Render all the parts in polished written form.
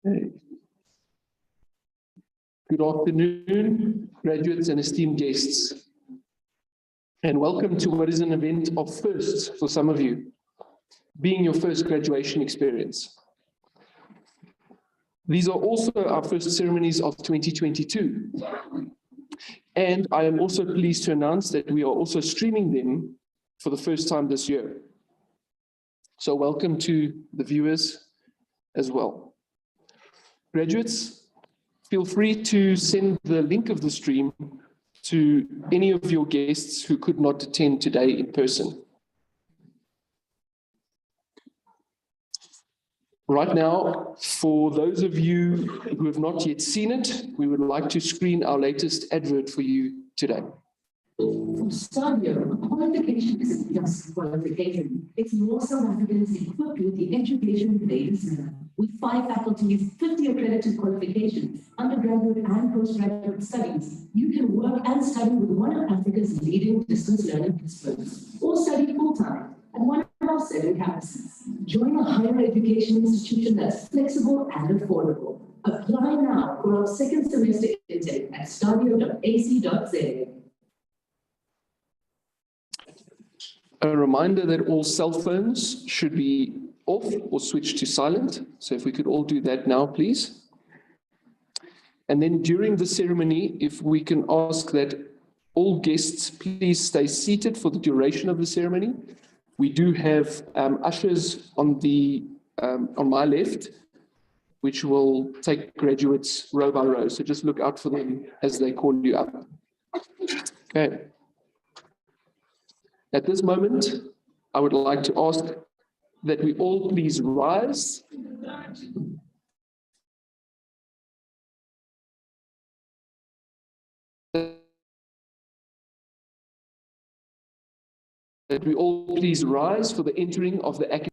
Okay. Good afternoon, graduates and esteemed guests, and welcome to what is an event of firsts for some of you, being your first graduation experience. These are also our first ceremonies of 2022. And I am also pleased to announce that we are also streaming them for the first time this year. So welcome to the viewers as well. Graduates, feel free to send the link of the stream to any of your guests who could not attend today in person. Right now, for those of you who have not yet seen it, we would like to screen our latest advert for you today. For STADIO, qualification isn't just qualification. It's more South Africans equipped with the education they deserve. With 5 faculties, 50 accredited qualifications, undergraduate and postgraduate studies, you can work and study with one of Africa's leading distance learning experts, or study full-time at one of our 7 campuses. Join a higher education institution that's flexible and affordable. Apply now for our second semester intake at stadio.ac.za. A reminder that all cell phones should be off or switched to silent. So if we could all do that now, please. And then during the ceremony, if we can ask that all guests please stay seated for the duration of the ceremony. We do have ushers on my left, which will take graduates row by row. So just look out for them as they call you up. Okay. At this moment, I would like to ask that we all please rise. That we all please rise for the entering of the academic.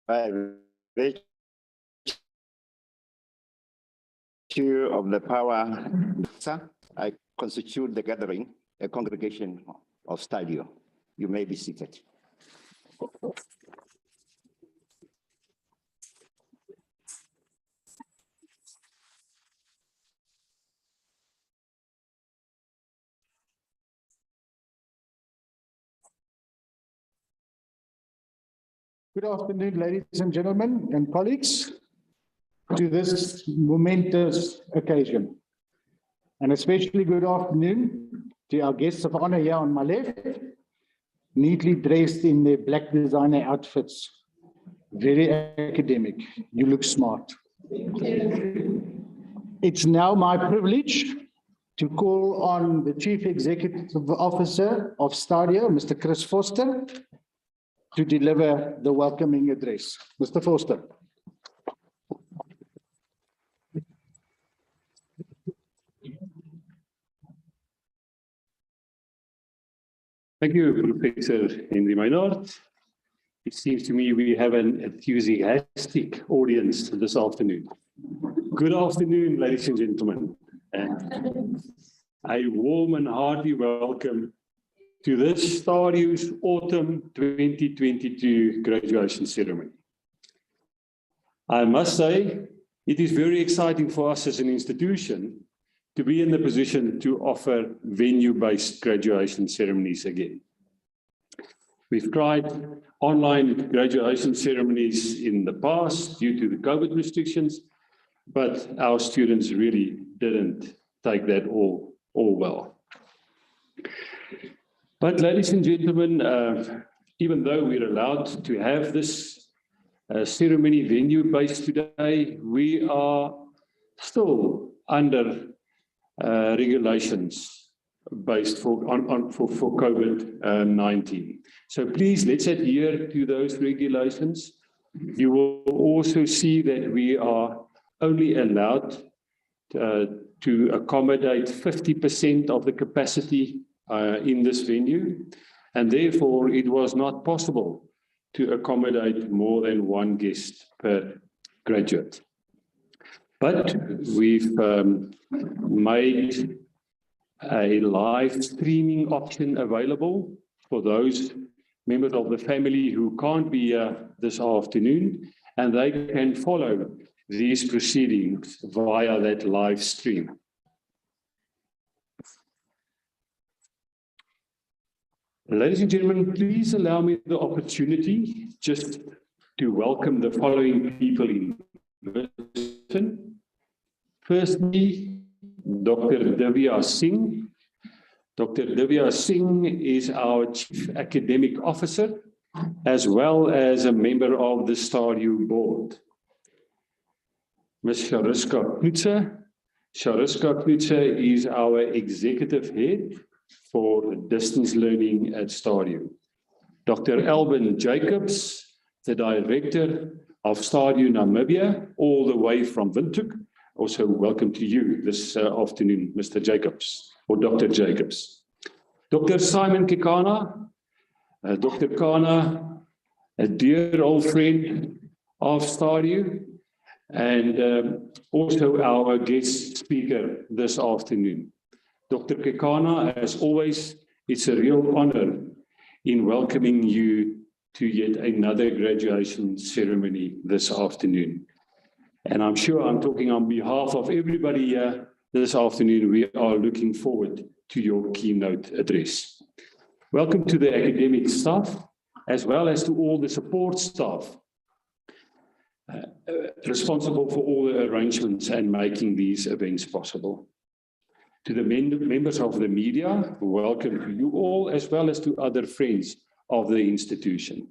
By virtue of the power, I constitute the gathering, a congregation of STADIO. You may be seated. Good afternoon, ladies and gentlemen and colleagues, to this momentous occasion. And especially good afternoon to our guests of honor here on my left, neatly dressed in their black designer outfits. Very academic. You look smart. It's now my privilege to call on the Chief Executive Officer of STADIO, Mr. Chris Foster, to deliver the welcoming address. Mr. Foster. Thank you, Professor Henry Maynard. It seems to me we have an enthusiastic audience this afternoon. Good afternoon, ladies and gentlemen. And a warm and hearty welcome to this STADIO's Autumn 2022 graduation ceremony. I must say, it is very exciting for us as an institution to be in the position to offer venue-based graduation ceremonies again. We've tried online graduation ceremonies in the past due to the COVID restrictions, but our students really didn't take that all well. But ladies and gentlemen, even though we're allowed to have this ceremony venue-based today, we are still under regulations based for COVID-19. So please, let's adhere to those regulations. You will also see that we are only allowed to accommodate 50% of the capacity in this venue, and therefore it was not possible to accommodate more than one guest per graduate. But we've made a live streaming option available for those members of the family who can't be here this afternoon, and they can follow these proceedings via that live stream. Ladies and gentlemen, please allow me the opportunity just to welcome the following people in person. Firstly, Dr. Divya Singh. Dr. Divya Singh is our Chief Academic Officer, as well as a member of the STADIO board. Ms. Shariska Knutse. Shariska Knutse is our Executive Head for distance learning at STADIO. Dr. Alvin Jacobs, the Director of STADIO Namibia, all the way from Windhoek. Also, welcome to you this afternoon, Mr. Jacobs, or Dr. Jacobs. Dr. Simon Kekana. Dr. Kana, a dear old friend of STADIO, and also our guest speaker this afternoon. Dr. Kekana, as always, it's a real honor in welcoming you to yet another graduation ceremony this afternoon. And I'm sure I'm talking on behalf of everybody here this afternoon. We are looking forward to your keynote address. Welcome to the academic staff, as well as to all the support staff responsible for all the arrangements and making these events possible. To the members of the media, welcome to you all, as well as to other friends of the institution.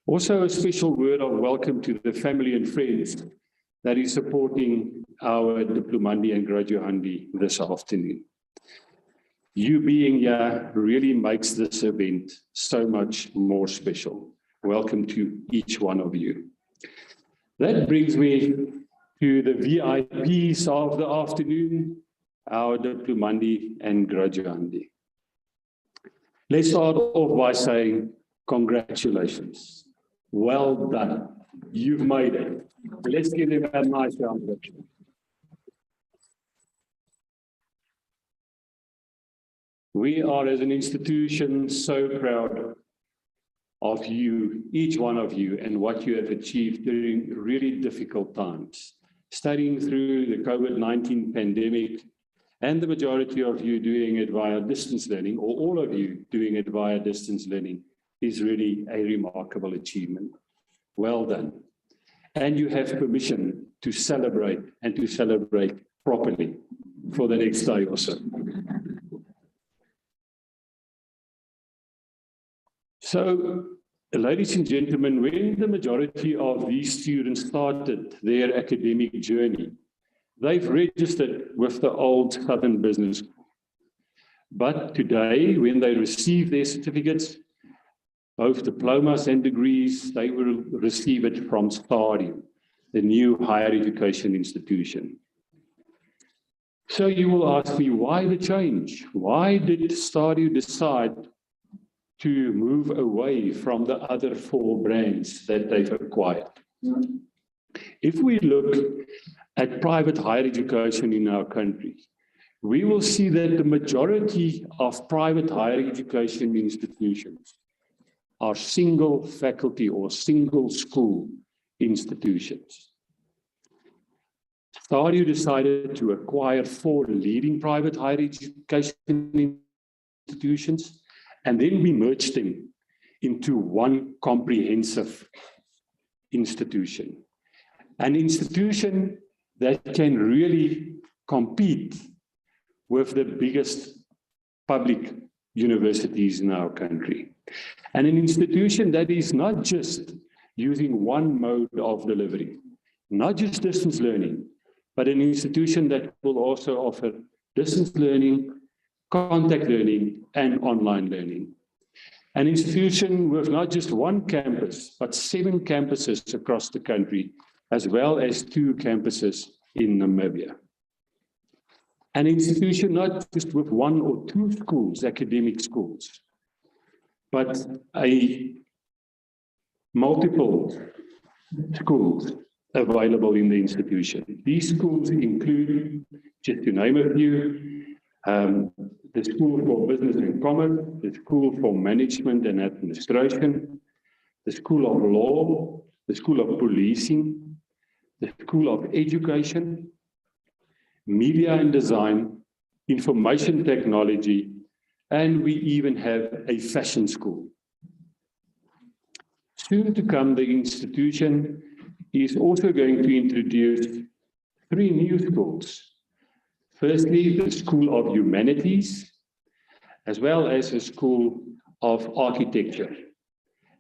Also, a special word of welcome to the family and friends that is supporting our diplomandi and graduandi this afternoon. You being here really makes this event so much more special. Welcome to each one of you. That brings me to the VIPs of the afternoon, our diplomandi and graduandi. Let's start off by saying congratulations. Well done. You've made it. Let's give them a nice round of applause. We are, as an institution, so proud of you, each one of you, and what you have achieved during really difficult times. Studying through the COVID-19 pandemic, and the majority of you doing it via distance learning, or all of you doing it via distance learning, is really a remarkable achievement. Well done. And you have permission to celebrate, and to celebrate properly for the next day or so. So, ladies and gentlemen, when the majority of these students started their academic journey, they've registered with the old Southern Business School. But today, when they receive their certificates, both diplomas and degrees, they will receive it from STADIO, the new higher education institution. So you will ask me, why the change? Why did STADIO decide to move away from the other 4 brands that they've acquired? If we look at private higher education in our country, we will see that the majority of private higher education institutions are single faculty or single school institutions. STADIO decided to acquire 4 leading private higher education institutions, and then we merged them into one comprehensive institution. An institution that can really compete with the biggest public universities in our country. And an institution that is not just using one mode of delivery, not just distance learning, but an institution that will also offer distance learning, contact learning, and online learning. An institution with not just one campus, but 7 campuses across the country, as well as 2 campuses in Namibia. An institution not just with 1 or 2 schools, academic schools, but a multiple schools available in the institution. These schools include, just to name a few, the School for Business and Commerce, the School for Management and Administration, the School of Law, the School of Policing, the School of Education, Media and Design, Information Technology, and we even have a fashion school. Soon to come, the institution is also going to introduce 3 new schools. Firstly, the School of Humanities, as well as a School of Architecture.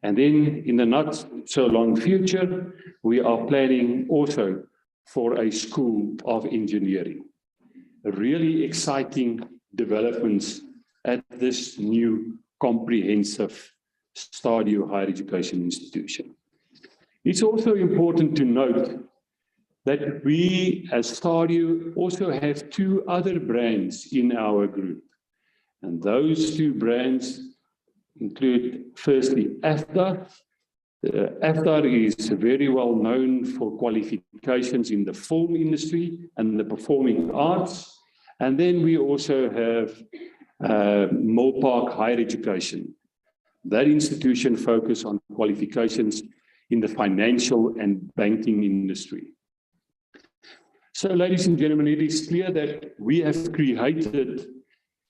And then in the not so long future, we are planning also for a School of Engineering. Really exciting developments at this new comprehensive STADIO higher education institution. It's also important to note that we as STADIO also have 2 other brands in our group. And those 2 brands include, firstly, AFDA. AFDA is very well known for qualifications in the film industry and the performing arts. And then we also have Millpark Higher Education. That institution focuses on qualifications in the financial and banking industry. So, ladies and gentlemen, it is clear that we have created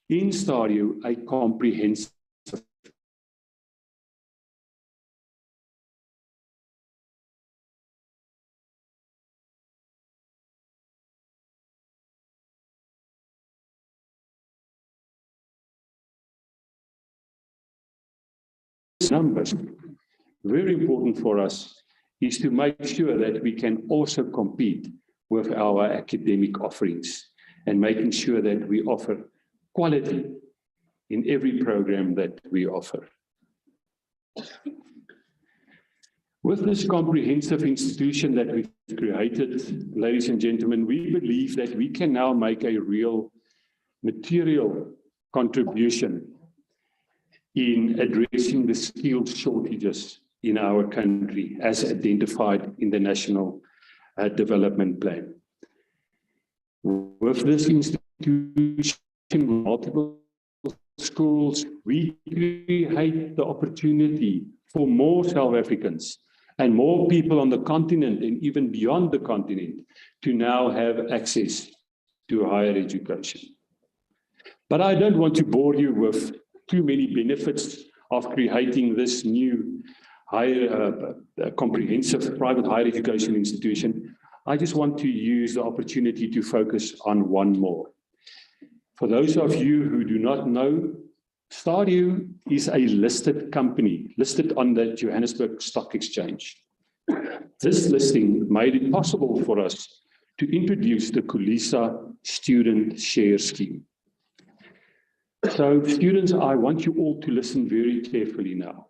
in STADIO a comprehensive numbers. Very important for us is to make sure that we can also compete with our academic offerings and making sure that we offer quality in every program that we offer. With this comprehensive institution that we've created, ladies and gentlemen, we believe that we can now make a real material contribution in addressing the skills shortages in our country as identified in the National Development Plan. With this institution, multiple schools, we create the opportunity for more South Africans and more people on the continent and even beyond the continent to now have access to higher education. But I don't want to bore you with too many benefits of creating this new higher, comprehensive private higher education institution. I just want to use the opportunity to focus on one more. For those of you who do not know, STADIO is a listed company, listed on the Johannesburg Stock Exchange. This listing made it possible for us to introduce the Kulisa Student Share Scheme. So students, I want you all to listen very carefully now.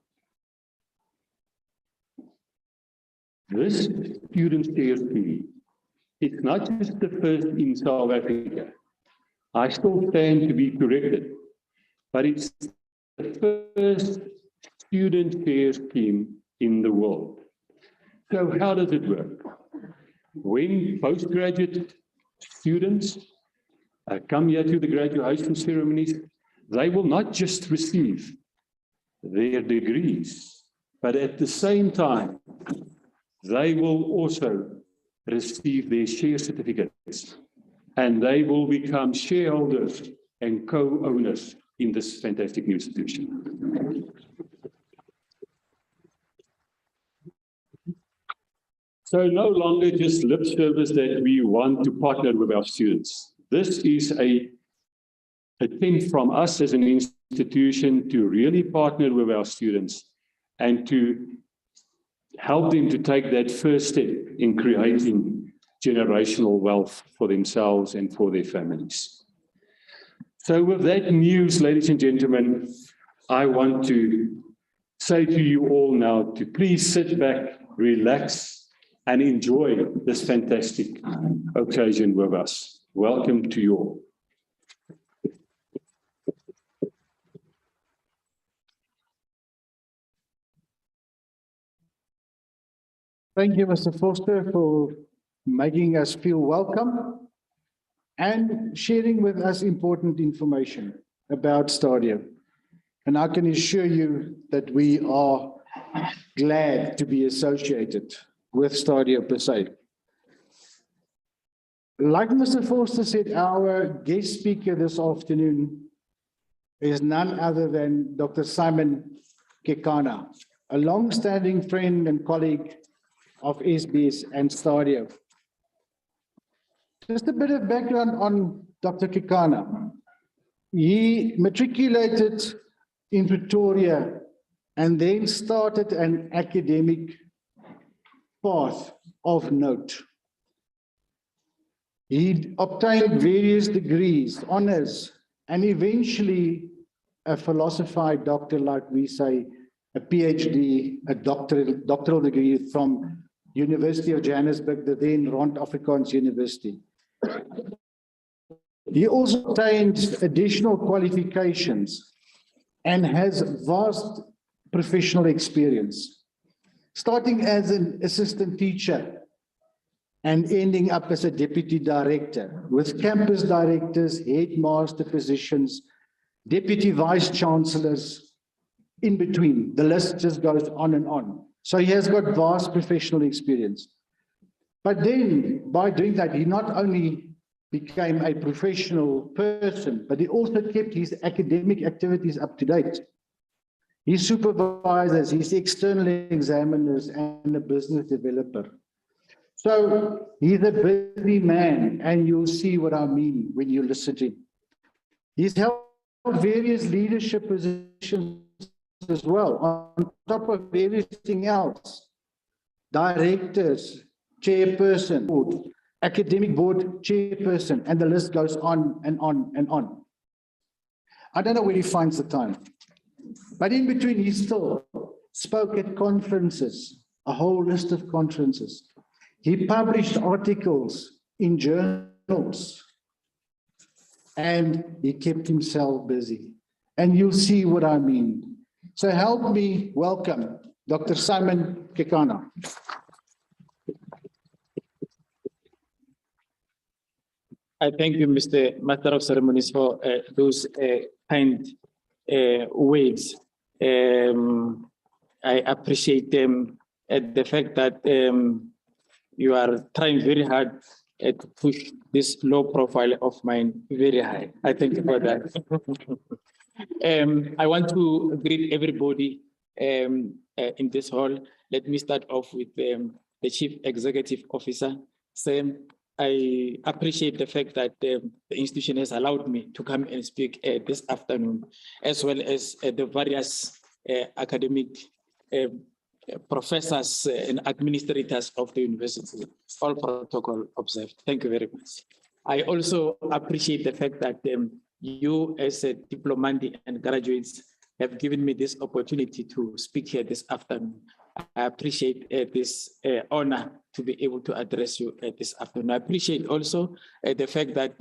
This student share scheme is not just the first in South Africa, I still stand to be corrected, but it's the first student care scheme in the world. So how does it work? When postgraduate students come here to the graduation ceremonies, they will not just receive their degrees, but at the same time, they will also receive their share certificates, and they will become shareholders and co-owners in this fantastic new institution. So no longer just lip service that we want to partner with our students. This is an attempt from us as an institution to really partner with our students and to help them to take that first step in creating generational wealth for themselves and for their families. So with that news, ladies and gentlemen, I want to say to you all now to please sit back, relax, and enjoy this fantastic occasion with us. Welcome to you all. Thank you, Mr. Foster, for making us feel welcome and sharing with us important information about STADIO. And I can assure you that we are glad to be associated with STADIO per se. Like Mr. Foster said, our guest speaker this afternoon is none other than Dr. Simon Kekana, a long-standing friend and colleague of SBS and STADIO. Just a bit of background on Dr. Kekana. He matriculated in Pretoria and then started an academic path of note. He obtained various degrees, honors, and eventually a philosophied doctor, like we say, a PhD, a doctoral degree from University of Johannesburg, the then Rand Afrikaans University. He also obtained additional qualifications and has vast professional experience, starting as an assistant teacher and ending up as a deputy director with campus directors, headmaster positions, deputy vice chancellors in between. The list just goes on and on. So he has got vast professional experience. But then by doing that, he not only became a professional person, but he also kept his academic activities up to date. His supervisors, his external examiners, and a business developer. So he's a busy man, and you'll see what I mean when you listen to him. He's held various leadership positions as well, on top of everything else. Directors, chairperson, board, academic board chairperson, and the list goes on and on and on. I don't know where he finds the time. But in between, he still spoke at conferences, a whole list of conferences. He published articles in journals, and he kept himself busy. And you'll see what I mean. So help me welcome Dr. Simon Kekana. I thank you, Mr. Master of Ceremonies, for those kind words. I appreciate them at the fact that you are trying very hard to push this low profile of mine very high. I thank you for that. I want to greet everybody in this hall. Let me start off with the Chief Executive Officer, Sam. I appreciate the fact that the institution has allowed me to come and speak this afternoon, as well as the various academic professors and administrators of the university. All protocol observed. Thank you very much. I also appreciate the fact that you, as a diplomandi and graduates, have given me this opportunity to speak here this afternoon. I appreciate this honor to be able to address you this afternoon. I appreciate also the fact that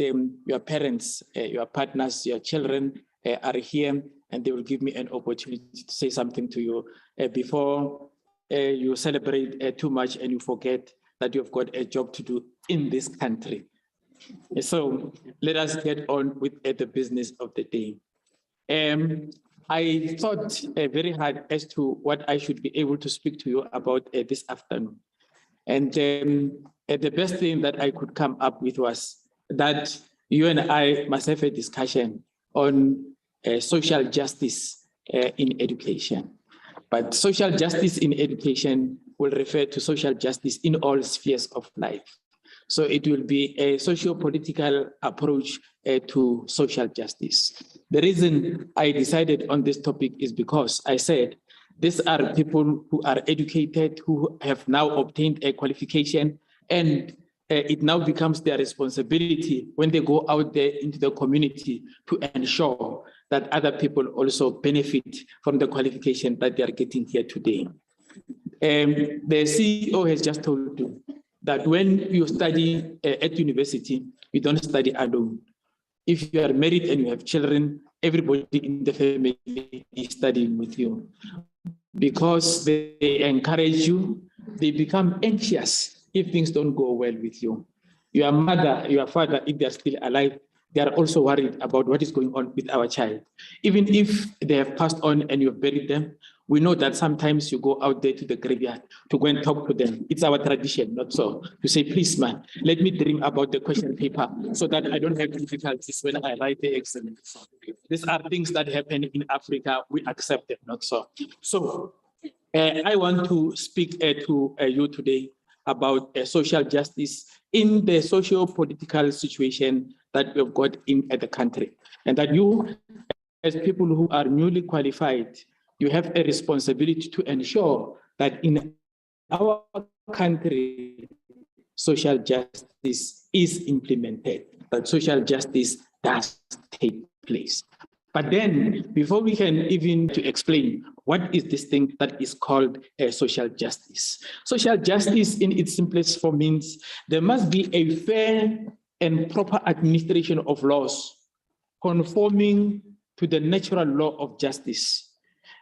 your parents, your partners, your children are here, and they will give me an opportunity to say something to you before you celebrate too much and you forget that you've got a job to do in this country. So let us get on with the business of the day. I thought very hard as to what I should be able to speak to you about this afternoon. And the best thing that I could come up with was that you and I must have a discussion on social justice in education. But social justice in education will refer to social justice in all spheres of life. So it will be a socio-political approach to social justice. The reason I decided on this topic is because I said these are people who are educated, who have now obtained a qualification, and it now becomes their responsibility when they go out there into the community to ensure that other people also benefit from the qualification that they are getting here today. The CEO has just told you that when you study at university, you don't study alone. If you are married and you have children, everybody in the family is studying with you. Because they encourage you, they become anxious if things don't go well with you. Your mother, your father, if they're still alive, they are also worried about what is going on with our child. Even if they have passed on and you've buried them, we know that sometimes you go out there to the graveyard to go and talk to them. It's our tradition, not so. To say, please, man, let me dream about the question paper so that I don't have difficulties when I write the exam. These are things that happen in Africa. We accept them, not so. So I want to speak to you today about social justice in the socio-political situation that we've got in the country. And that you, as people who are newly qualified, you have a responsibility to ensure that in our country, social justice is implemented, that social justice does take place. But then, before we can even to explain what is this thing that is called social justice. Social justice in its simplest form means there must be a fair and proper administration of laws conforming to the natural law of justice,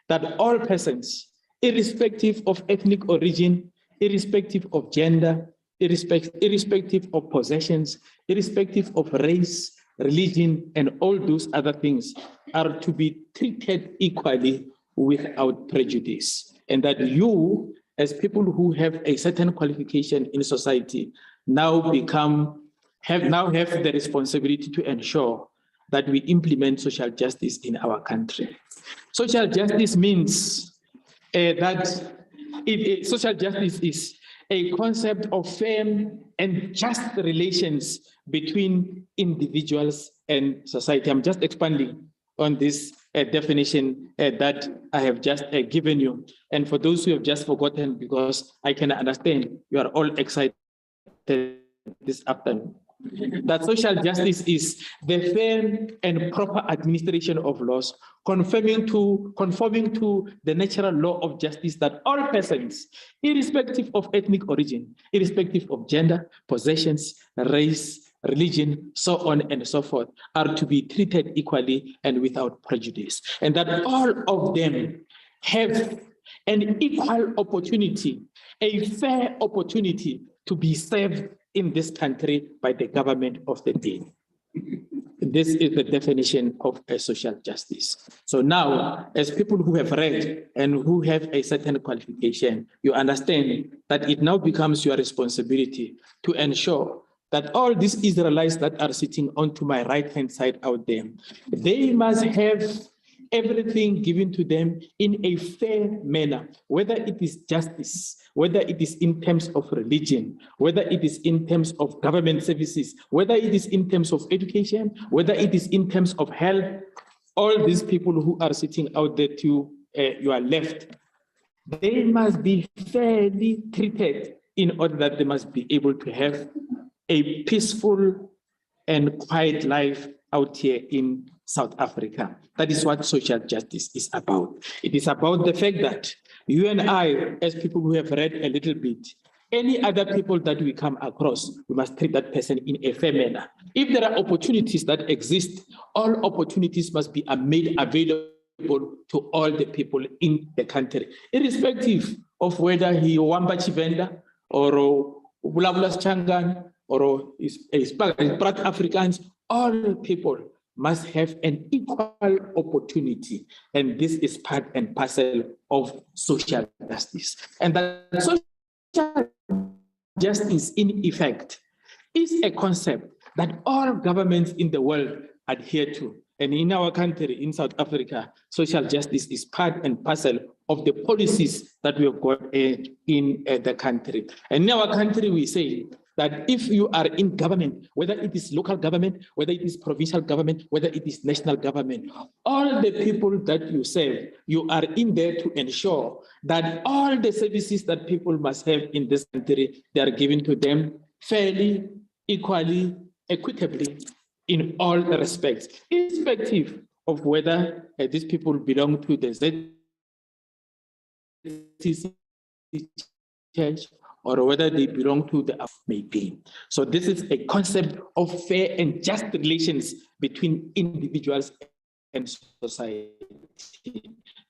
that all persons, irrespective of ethnic origin, irrespective of gender, irrespective of possessions, irrespective of race, religion, and all those other things, are to be treated equally without prejudice. And that you, as people who have a certain qualification in society, now have the responsibility to ensure that we implement social justice in our country. Social justice means social justice is a concept of fair and just relations between individuals and society. I'm just expanding on this definition that I have just given you. And for those who have just forgotten, because I can understand you are all excited this afternoon, that social justice is the fair and proper administration of laws conforming to the natural law of justice, that all persons, irrespective of ethnic origin, irrespective of gender, possessions, race, religion, so on and so forth, are to be treated equally and without prejudice. And that all of them have an equal opportunity, a fair opportunity to be served in this country by the government of the day. This is the definition of a social justice. So now, as people who have read and who have a certain qualification, you understand that it now becomes your responsibility to ensure that all these Israelites that are sitting onto my right-hand side out there, they must have everything given to them in a fair manner, whether it is justice, whether it is in terms of religion, whether it is in terms of government services, whether it is in terms of education, whether it is in terms of health. All these people who are sitting out there to your left, they must be fairly treated in order that they must be able to have a peaceful and quiet life out here in South Africa. That is what social justice is about. It is about the fact that You and I, as people who have read a little bit, any other people that we come across, we must treat that person in a fair manner. If there are opportunities that exist, all opportunities must be made available to all the people in the country, irrespective of whether he Wamba Chivenda or Bulabulas Changan or is Pratt Africans. All people must have an equal opportunity. And this is part and parcel of social justice. And that social justice, in effect, is a concept that all governments in the world adhere to. And in our country, in South Africa, social justice is part and parcel of the policies that we have got in the country. And in our country, we say that if you are in government, whether it is local government, whether it is provincial government, whether it is national government, all the people that you serve, you are in there to ensure that all the services that people must have in this country, they are given to them fairly, equally, equitably, in all respects, irrespective of whether these people belong to the ZCC church or whether they belong to the maybe. So this is a concept of fair and just relations between individuals and society.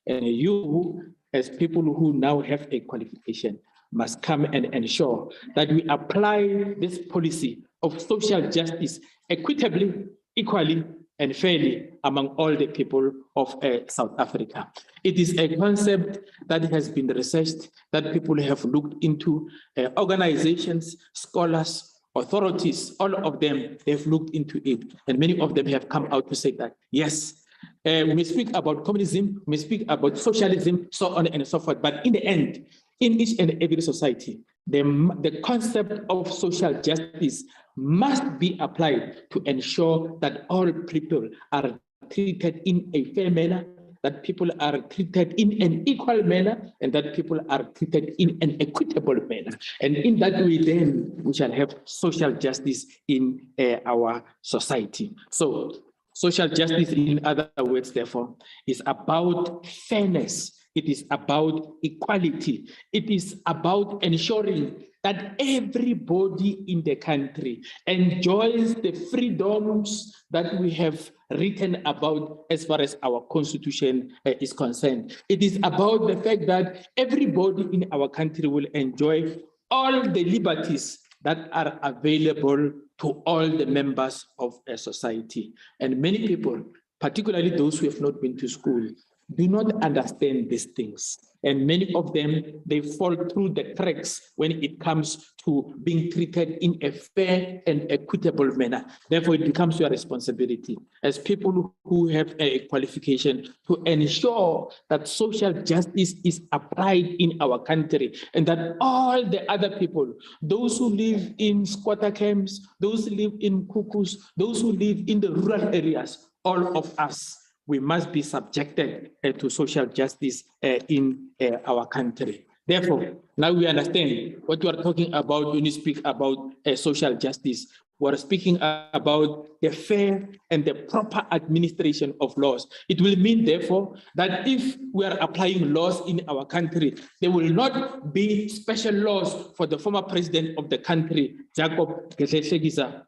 And you, as people who now have a qualification, must come and ensure that we apply this policy of social justice equitably, equally, and fairly among all the people of South Africa. It is a concept that has been researched, that people have looked into, organizations, scholars, authorities, all of them, they've looked into it. And many of them have come out to say that, yes, we may speak about communism, we may speak about socialism, so on and so forth. But in the end, in each and every society, the concept of social justice must be applied to ensure that all people are treated in a fair manner, that people are treated in an equal manner, and that people are treated in an equitable manner. And in that way, then, we shall have social justice in our society. So, social justice, in other words, therefore, is about fairness. It is about equality. It is about ensuring that everybody in the country enjoys the freedoms that we have written about as far as our constitution is concerned. It is about the fact that everybody in our country will enjoy all the liberties that are available to all the members of a society. And many people, particularly those who have not been to school, do not understand these things. And many of them, they fall through the cracks when it comes to being treated in a fair and equitable manner. Therefore, it becomes your responsibility as people who have a qualification to ensure that social justice is applied in our country and that all the other people, those who live in squatter camps, those who live in cuckoos, those who live in the rural areas, all of us, we must be subjected to social justice in our country. Therefore, now we understand what we are talking about when we speak about social justice. We're speaking about the fair and the proper administration of laws. It will mean, therefore, that if we are applying laws in our country, there will not be special laws for the former president of the country, Jacob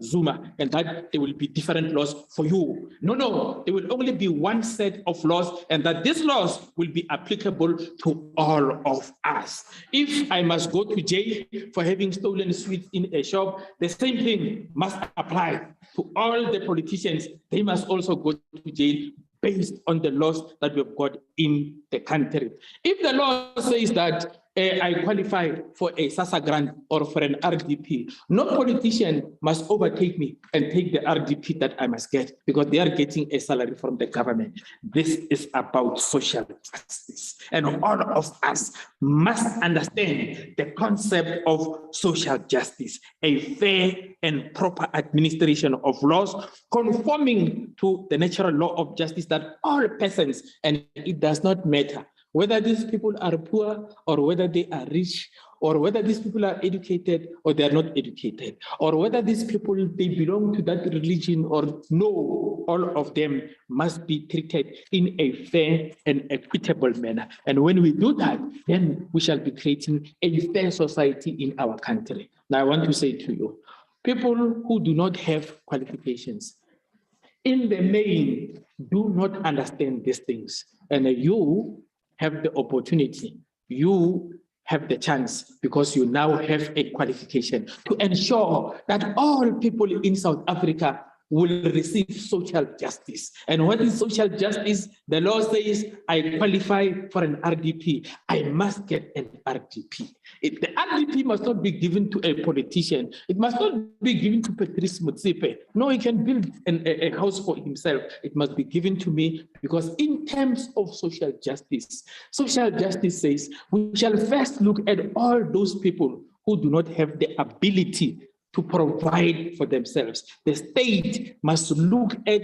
Zuma, and that there will be different laws for you. No, there will only be one set of laws, and that these laws will be applicable to all of us. If I must go to jail for having stolen sweets in a shop, the same thing must apply to all the politicians. They must also go to jail based on the laws that we've got in the country. If the law says that I qualify for a SASSA grant or for an RDP, no politician must overtake me and take the RDP that I must get because they are getting a salary from the government. This is about social justice. And all of us must understand the concept of social justice, a fair and proper administration of laws conforming to the natural law of justice that all persons, and it does not matter whether these people are poor or whether they are rich, or whether these people are educated or they are not educated, or whether these people, they belong to that religion or no, all of them must be treated in a fair and equitable manner. And when we do that, then we shall be creating a fair society in our country. Now, I want to say to you, people who do not have qualifications, in the main, do not understand these things. And you have the opportunity, you have the chance, because you now have a qualification to ensure that all people in South Africa will receive social justice. And what is social justice? The law says, I qualify for an RDP. I must get an RDP. The RDP must not be given to a politician. It must not be given to Patrice Motsepe. No, he can build a house for himself. It must be given to me, because in terms of social justice says we shall first look at all those people who do not have the ability to provide for themselves. The state must look at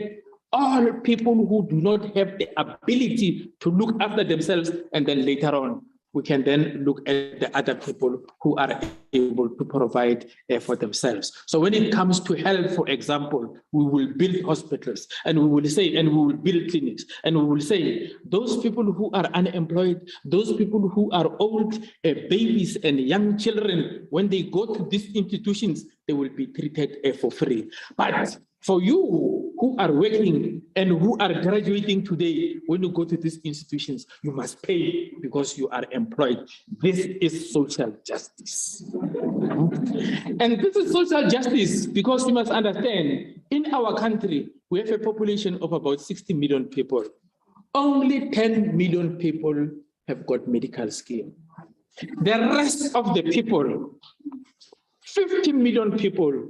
all people who do not have the ability to look after themselves, and then later on, we can then look at the other people who are able to provide for themselves. So when it comes to health, for example, we will build hospitals, and we will say, and we will build clinics, and we will say, those people who are unemployed, those people who are old, babies and young children, when they go to these institutions, they will be treated for free. But for you who are working and who are graduating today, when you go to these institutions, you must pay because you are employed. This is social justice. And this is social justice because you must understand, in our country, we have a population of about 60 million people. Only 10 million people have got medical scheme. The rest of the people, 50 million people,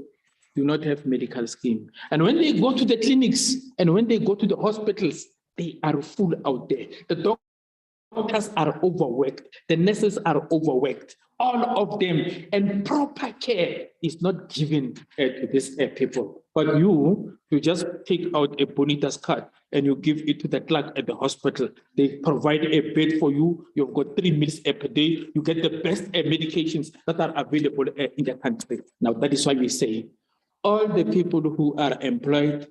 do not have medical scheme. And when they go to the clinics and when they go to the hospitals, they are full out there. The doctors are overworked. The nurses are overworked. All of them. And proper care is not given to these people. But you just take out a Bonitas card and you give it to the clerk at the hospital. They provide a bed for you. You've got 3 meals per day. You get the best medications that are available in the country. Now, that is why we say, all the people who are employed,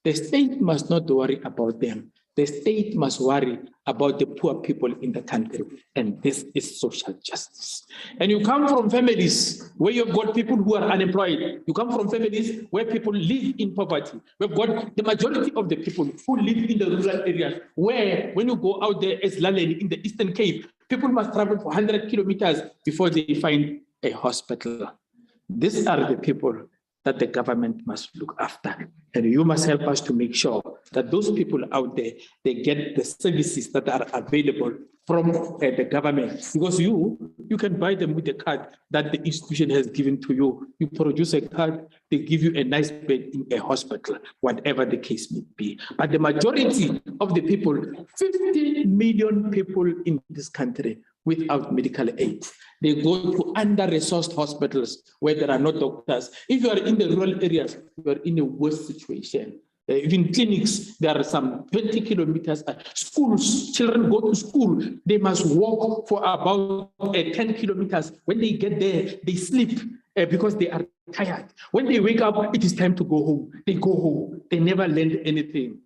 the state must not worry about them. The state must worry about the poor people in the country. And this is social justice. And you come from families where you've got people who are unemployed. You come from families where people live in poverty. We've got the majority of the people who live in the rural areas, where when you go out there as Laleni in the Eastern Cape, people must travel for 100 kilometers before they find a hospital. These are the people that the government must look after. And you must help us to make sure that those people out there, they get the services that are available from the government. Because you can buy them with the card that the institution has given to you. You produce a card, they give you a nice bed in a hospital, whatever the case may be. But the majority of the people, 50 million people in this country, without medical aid. They go to under-resourced hospitals where there are no doctors. If you are in the rural areas, you are in a worse situation. Even clinics, there are some 20 kilometers. Schools, children go to school. They must walk for about 10 kilometers. When they get there, they sleep because they are tired. When they wake up, it is time to go home. They go home. They never learned anything.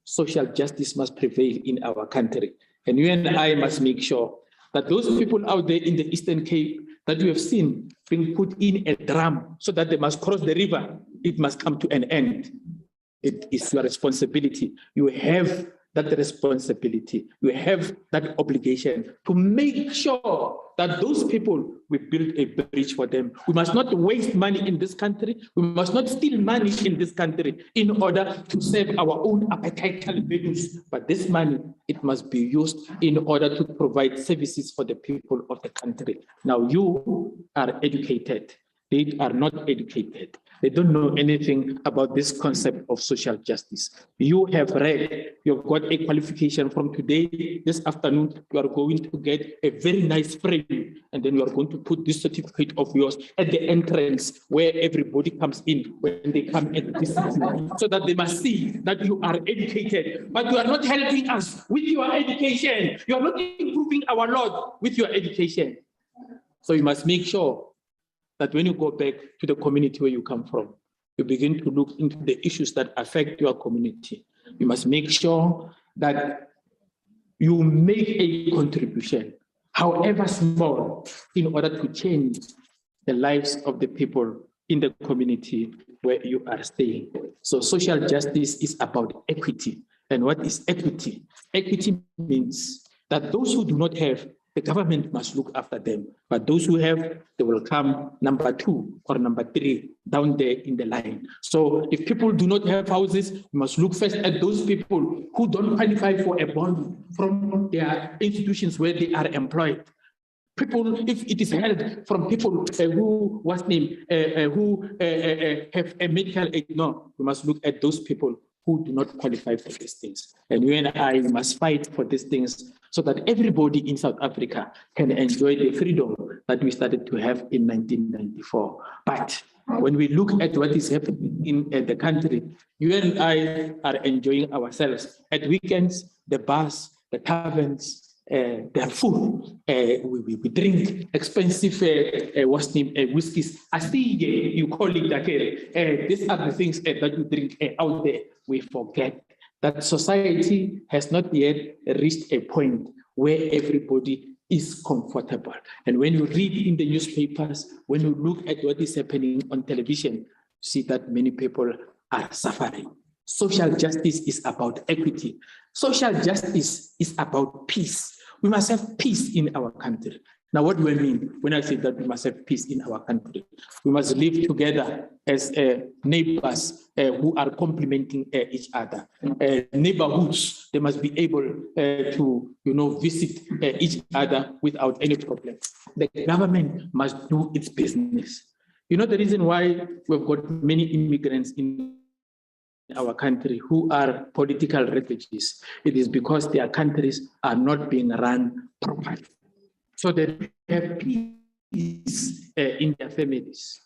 Social justice must prevail in our country. And you and I must make sure that those people out there in the Eastern Cape that you have seen being put in a drum so that they must cross the river, it must come to an end. It is your responsibility. You have that responsibility. You have that obligation to make sure that those people, we build a bridge for them. We must not waste money in this country. We must not steal money in this country in order to serve our own appetital values. But this money, it must be used in order to provide services for the people of the country. Now, you are educated. They are not educated. They don't know anything about this concept of social justice. You have read, you've got a qualification from today, this afternoon, you are going to get a very nice frame and then you are going to put this certificate of yours at the entrance where everybody comes in when they come at this school, so that they must see that you are educated. But you are not helping us with your education. You are not improving our law with your education. So you must make sure that when you go back to the community where you come from, you begin to look into the issues that affect your community. You must make sure that you make a contribution, however small, in order to change the lives of the people in the community where you are staying. So social justice is about equity. And what is equity? Equity means that those who do not have, the government must look after them. But those who have, they will come number 2 or number 3 down there in the line. So if people do not have houses, we must look first at those people who don't qualify for a bond from their institutions where they are employed. People, if it is held from people who, have a medical aid, no, we must look at those people who do not qualify for these things. And you and I must fight for these things so that everybody in South Africa can enjoy the freedom that we started to have in 1994. But when we look at what is happening in the country, you and I are enjoying ourselves. At weekends, the bars, the taverns, their food, we drink expensive whiskeys. Astige, you call it that. These are the things that you drink out there. We forget that society has not yet reached a point where everybody is comfortable. And when you read in the newspapers, when you look at what is happening on television, you see that many people are suffering. Social justice is about equity. Social justice is about peace. We must have peace in our country. Now, what do I mean when I say that we must have peace in our country? We must live together as neighbors who are complementing each other. Neighborhoods, they must be able to, visit each other without any problem. The government must do its business. You know the reason why we've got many immigrants in our country who are political refugees? It is because their countries are not being run properly. So they have peace in their families.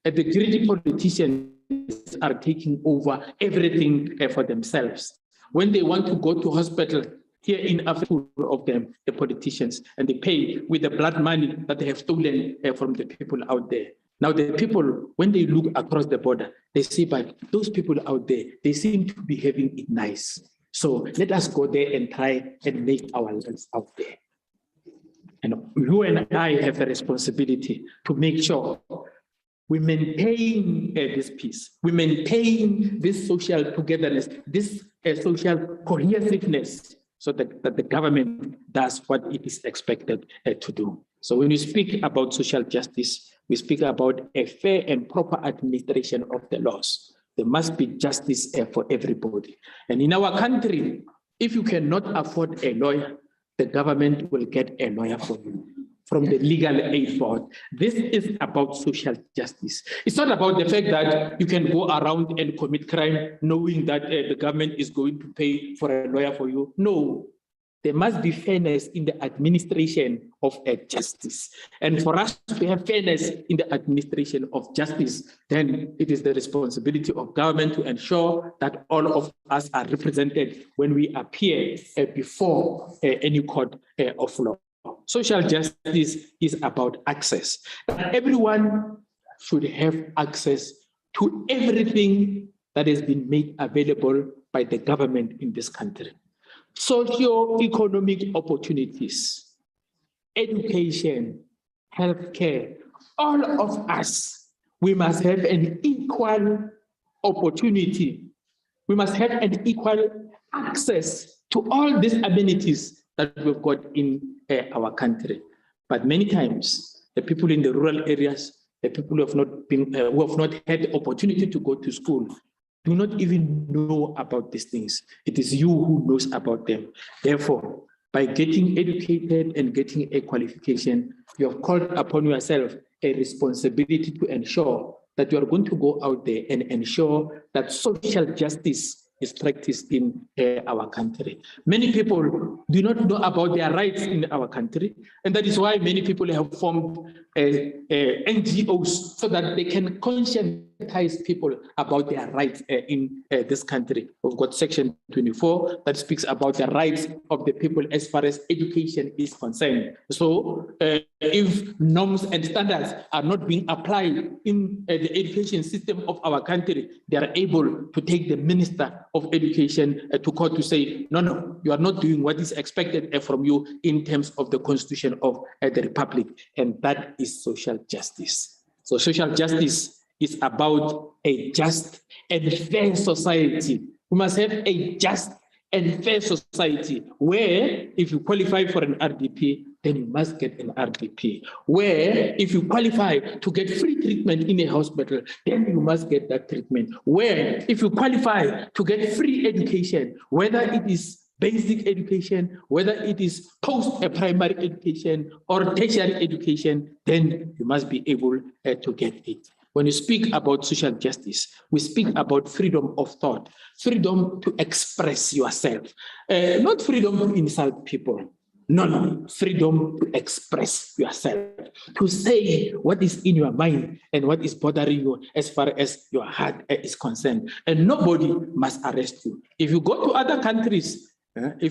And the greedy politicians are taking over everything for themselves. When they want to go to hospital here in Africa, of them, the politicians, and they pay with the blood money that they have stolen from the people out there. Now the people, when they look across the border, they see, but those people out there, they seem to be having it nice. So let us go there and try and make our lives out there. And you and I have a responsibility to make sure we maintain this peace, we maintain this social togetherness, this social cohesiveness, so that the government does what it is expected to do. So when we speak about social justice, we speak about a fair and proper administration of the laws. There must be justice for everybody. And in our country, if you cannot afford a lawyer, the government will get a lawyer for you from the legal aid board. This is about social justice. It's not about the fact that you can go around and commit crime knowing that the government is going to pay for a lawyer for you. No, there must be fairness in the administration of justice. And for us to have fairness in the administration of justice, then it is the responsibility of government to ensure that all of us are represented when we appear before any court of law. Social justice is about access. Everyone should have access to everything that has been made available by the government in this country. Socio-economic opportunities, education, healthcare, all of us, we must have an equal opportunity. We must have an equal access to all these amenities that we've got in our country. But many times, the people in the rural areas, the people who have not had the opportunity to go to school, do not even know about these things. It is you who knows about them. Therefore, by getting educated and getting a qualification, you have called upon yourself a responsibility to ensure that you are going to go out there and ensure that social justice is practiced in our country. Many people do not know about their rights in our country, and that is why many people have formed NGOs so that they can conscientize people about their rights in this country. We've got Section 24 that speaks about the rights of the people as far as education is concerned. So if norms and standards are not being applied in the education system of our country, they are able to take the Minister of Education to court to say, no, you are not doing what is expected from you in terms of the Constitution of the Republic. And that is social justice. So social justice is about a just and fair society. We must have a just and fair society where if you qualify for an RDP, then you must get an RDP. Where if you qualify to get free treatment in a hospital, then you must get that treatment. Where if you qualify to get free education, whether it is basic education, whether it is post-primary education or tertiary education, then you must be able to get it. When you speak about social justice, we speak about freedom of thought, freedom to express yourself, not freedom to insult people. No, freedom to express yourself, to say what is in your mind and what is bothering you as far as your heart is concerned. And nobody must arrest you. If you go to other countries, and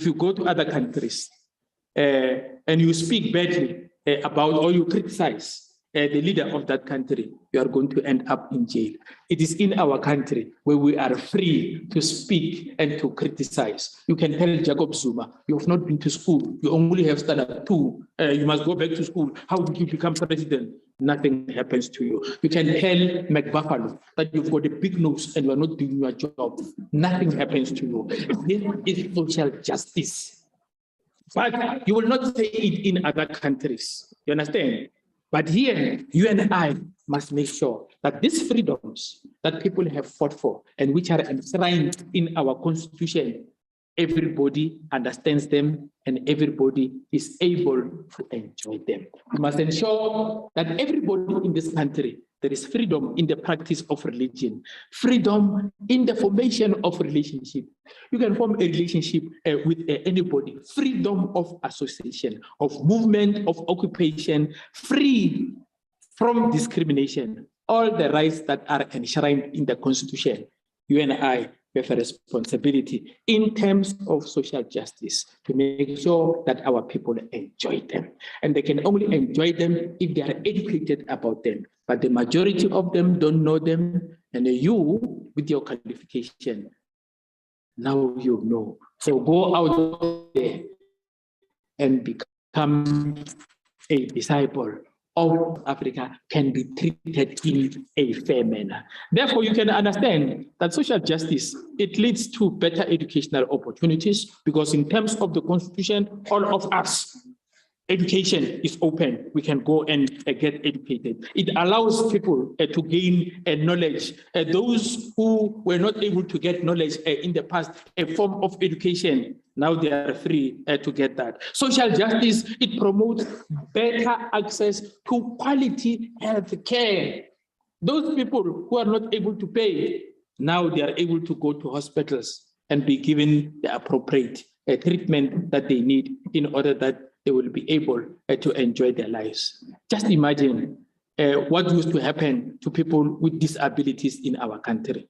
you speak badly about or you criticize the leader of that country, you are going to end up in jail. It is in our country where we are free to speak and to criticize. You can tell Jacob Zuma, you have not been to school. You only have standard 2. You must go back to school. How did you become president? Nothing happens to you. You can tell McBuffalo that you've got a big nose and you are not doing your job. Nothing happens to you. This is social justice. But you will not say it in other countries. You understand? But here, you and I must make sure that these freedoms that people have fought for and which are enshrined in our Constitution, everybody understands them and everybody is able to enjoy them. We must ensure that everybody in this country, there is freedom in the practice of religion, freedom in the formation of relationship. You can form a relationship with anybody, freedom of association, of movement, of occupation, free from discrimination, all the rights that are enshrined in the Constitution. You and I have a responsibility in terms of social justice to make sure that our people enjoy them. And they can only enjoy them if they are educated about them. But the majority of them don't know them. And you, with your qualification, now you know. So go out there and become a disciple of Africa, can be treated in a fair manner. Therefore, you can understand that social justice, it leads to better educational opportunities because in terms of the Constitution, all of us, education is open. We can go and get educated. It allows people to gain knowledge. Those who were not able to get knowledge in the past, a form of education, now they are free to get that. Social justice, it promotes better access to quality health care. Those people who are not able to pay, now they are able to go to hospitals and be given the appropriate treatment that they need in order that they will be able to enjoy their lives. Just imagine what used to happen to people with disabilities in our country.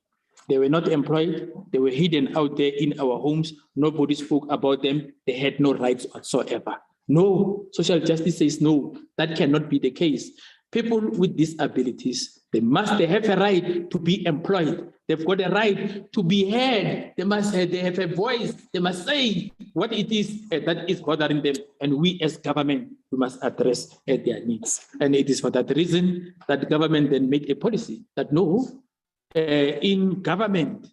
They were not employed. They were hidden out there in our homes. Nobody spoke about them. They had no rights whatsoever. No, social justice says no, that cannot be the case. People with disabilities, they have a right to be employed. They've got a right to be heard. They have a voice. They must say what it is that is bothering them. And we as government, we must address their needs. And it is for that reason that the government then made a policy that no, in government,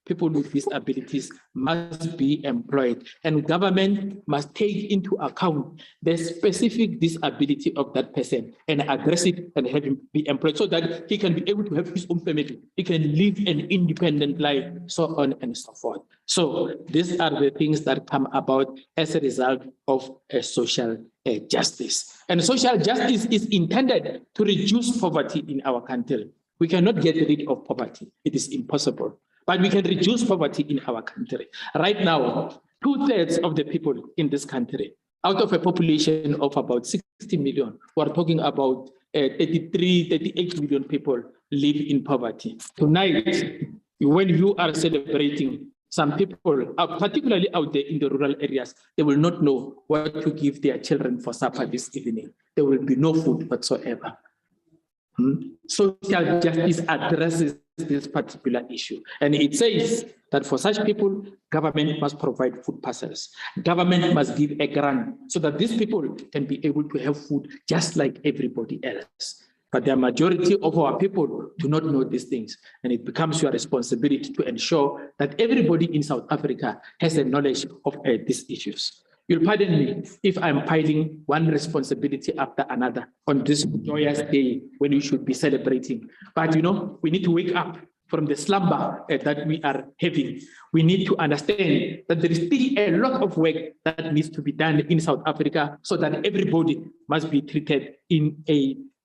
people with disabilities must be employed, and government must take into account the specific disability of that person and address it and have him be employed so that he can be able to have his own family. He can live an independent life, so on and so forth. So these are the things that come about as a result of social justice. And social justice is intended to reduce poverty in our country. We cannot get rid of poverty. It is impossible. but we can reduce poverty in our country. Right now, 2/3 of the people in this country, out of a population of about 60 million, we're talking about 33, 38 million people live in poverty. Tonight, when you are celebrating, some people, particularly out there in the rural areas, they will not know what to give their children for supper this evening. There will be no food whatsoever. Social justice addresses this particular issue. And it says that for such people, government must provide food parcels. Government must give a grant so that these people can be able to have food just like everybody else. But the majority of our people do not know these things. And it becomes your responsibility to ensure that everybody in South Africa has a knowledge of these issues. You'll pardon me if I'm piling one responsibility after another on this joyous day when we should be celebrating. But we need to wake up from the slumber that we are having. We need to understand that there is still a lot of work that needs to be done in South Africa so that everybody must be treated in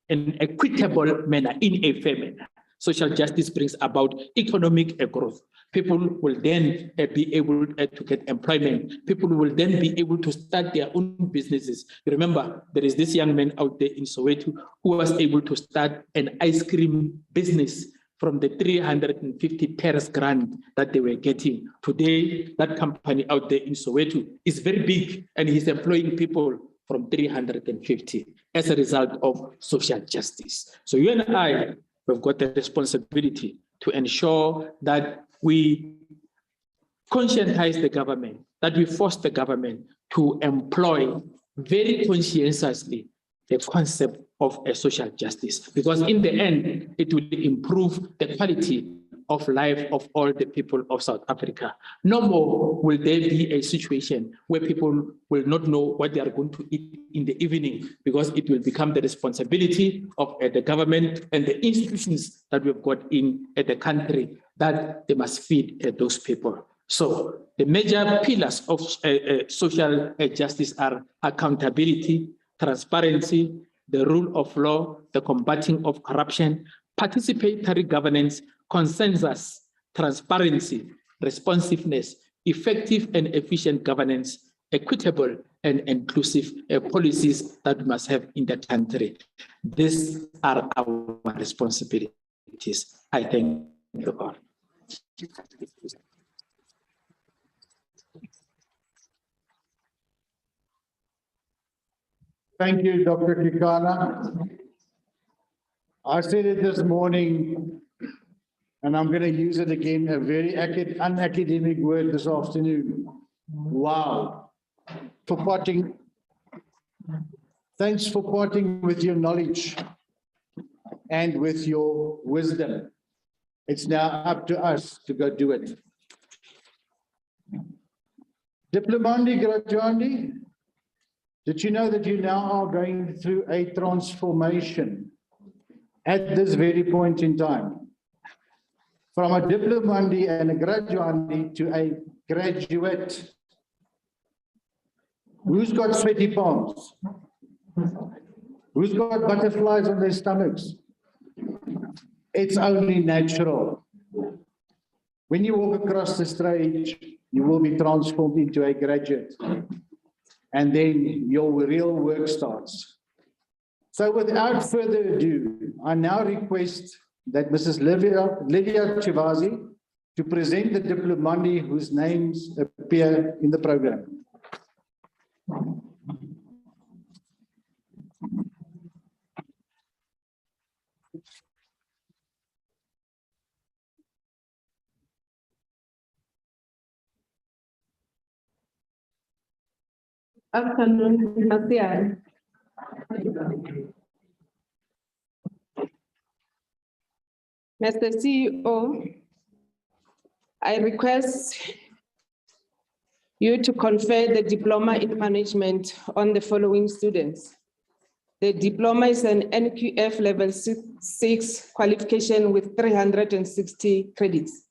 an equitable manner, in a fair manner. Social justice brings about economic growth. People will then be able to get employment. People will then be able to start their own businesses. Remember, there is this young man out there in Soweto who was able to start an ice cream business from the 350 terrace grant that they were getting. Today, that company out there in Soweto is very big and he's employing people from 350 as a result of social justice. So you and I, we've got the responsibility to ensure that we conscientize the government, that we force the government to employ very conscientiously the concept of a social justice, because in the end, it will improve the quality of life of all the people of South Africa. No more will there be a situation where people will not know what they are going to eat in the evening, because it will become the responsibility of the government and the institutions that we've got in the country that they must feed those people. So the major pillars of social justice are accountability, transparency, the rule of law, the combating of corruption, participatory governance, consensus, transparency, responsiveness, effective and efficient governance, equitable and inclusive policies that we must have in the country. These are our responsibilities. I thank you all. Thank you, Dr. Kekana. I said it this morning, and I'm going to use it again, a very unacademic word this afternoon. Wow. For parting, thanks for parting with your knowledge and with your wisdom. It's now up to us to go do it. Diplomandi, graduandi, did you know that you now are going through a transformation at this very point in time? From a diplomandi and a graduandi to a graduate. Who's got sweaty palms? Who's got butterflies on their stomachs? It's only natural. When you walk across the stage, you will be transformed into a graduate. And then your real work starts. So without further ado, I now request that Mrs. Lydia Chivazi to present the diplomandi whose names appear in the program. Afternoon, Mr. Mr. CEO, I request you to confer the diploma in management on the following students. The diploma is an NQF level 6 qualification with 360 credits.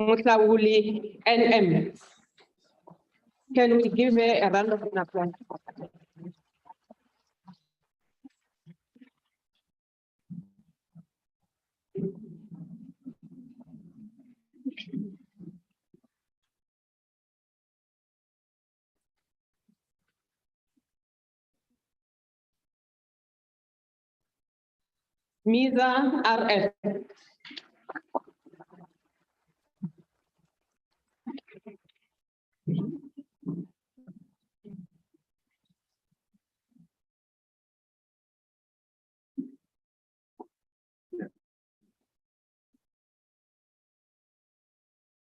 Mutawuli NM. Can we give her a round of applause? Miza RF.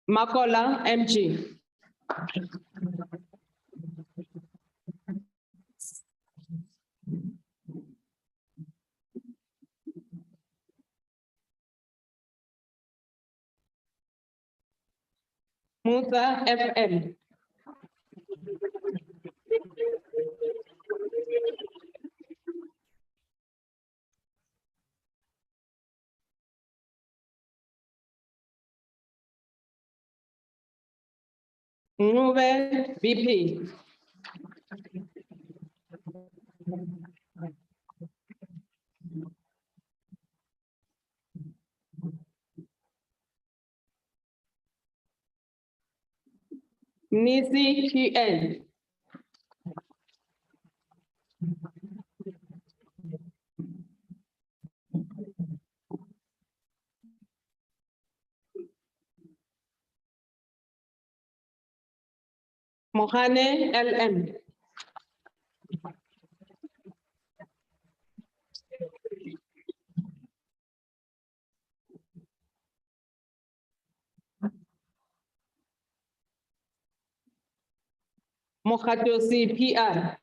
Makola MG. Musa FM. Nube BP. Nisi QN. Mohane LM. Mokatosi PR.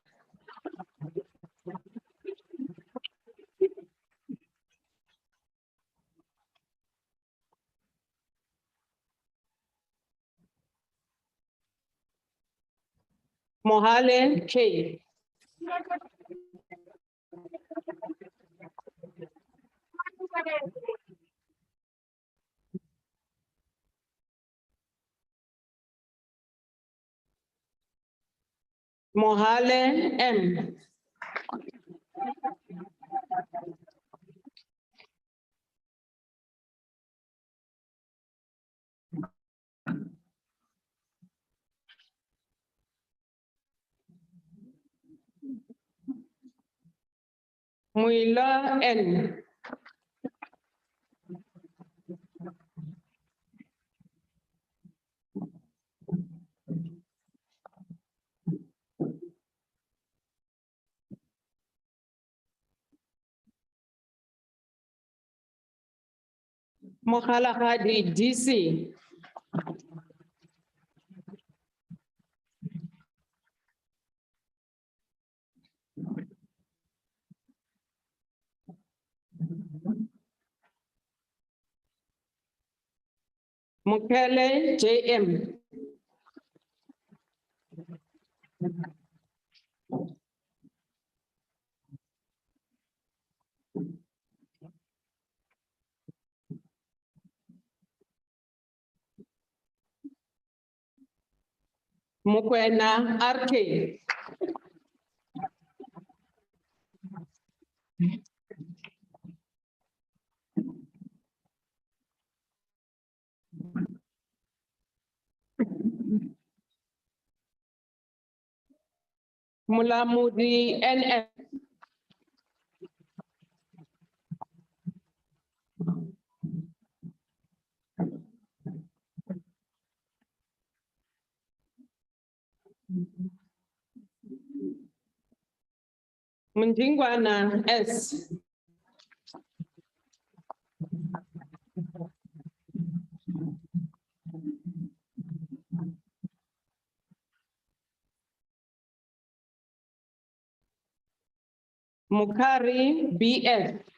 Mohale K. Mohale M. Muila N. Mokhala Hadi DC. Mukele JM. Mukwena RK. Mulamudi NF. Mjingwana S. Mukari BF.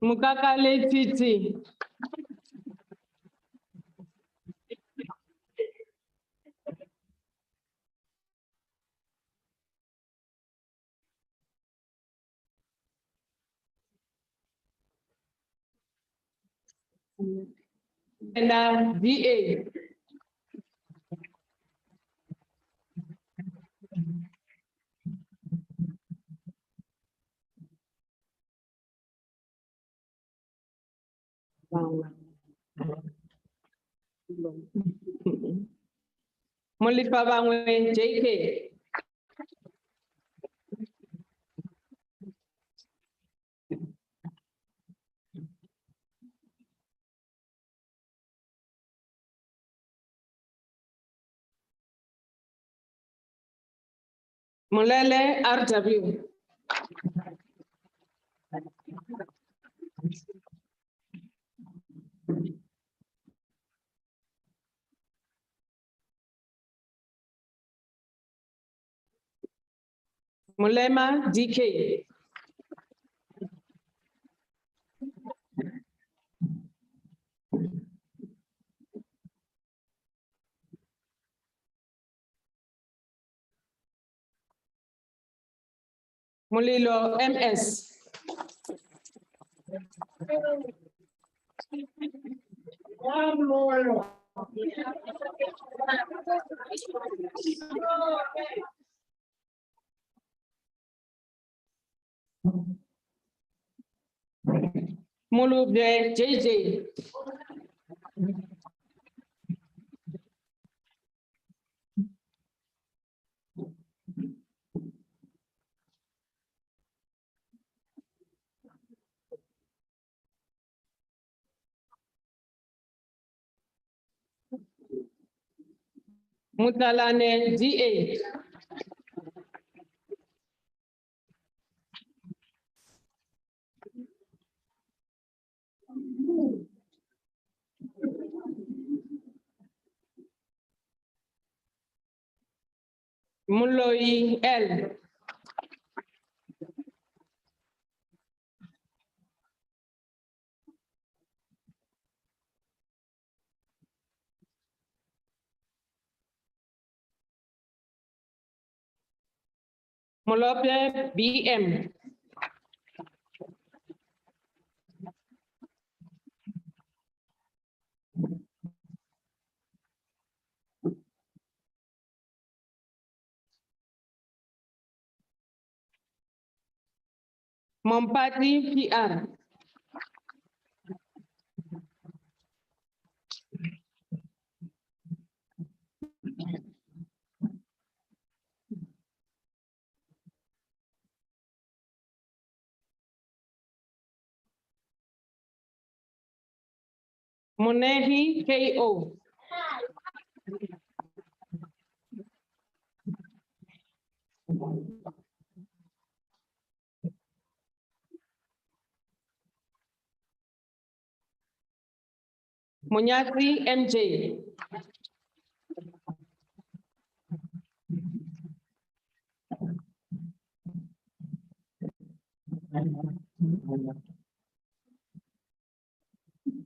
Mukakale Titi. And DA. Molipa Bangwe JK. Mulele RW. Mulema DK. Mulilo MS. Mulube JJ. Mutalane DA. Muloi L. Molope BM. Mompati PR. Monehi KO. Munyasi MJ.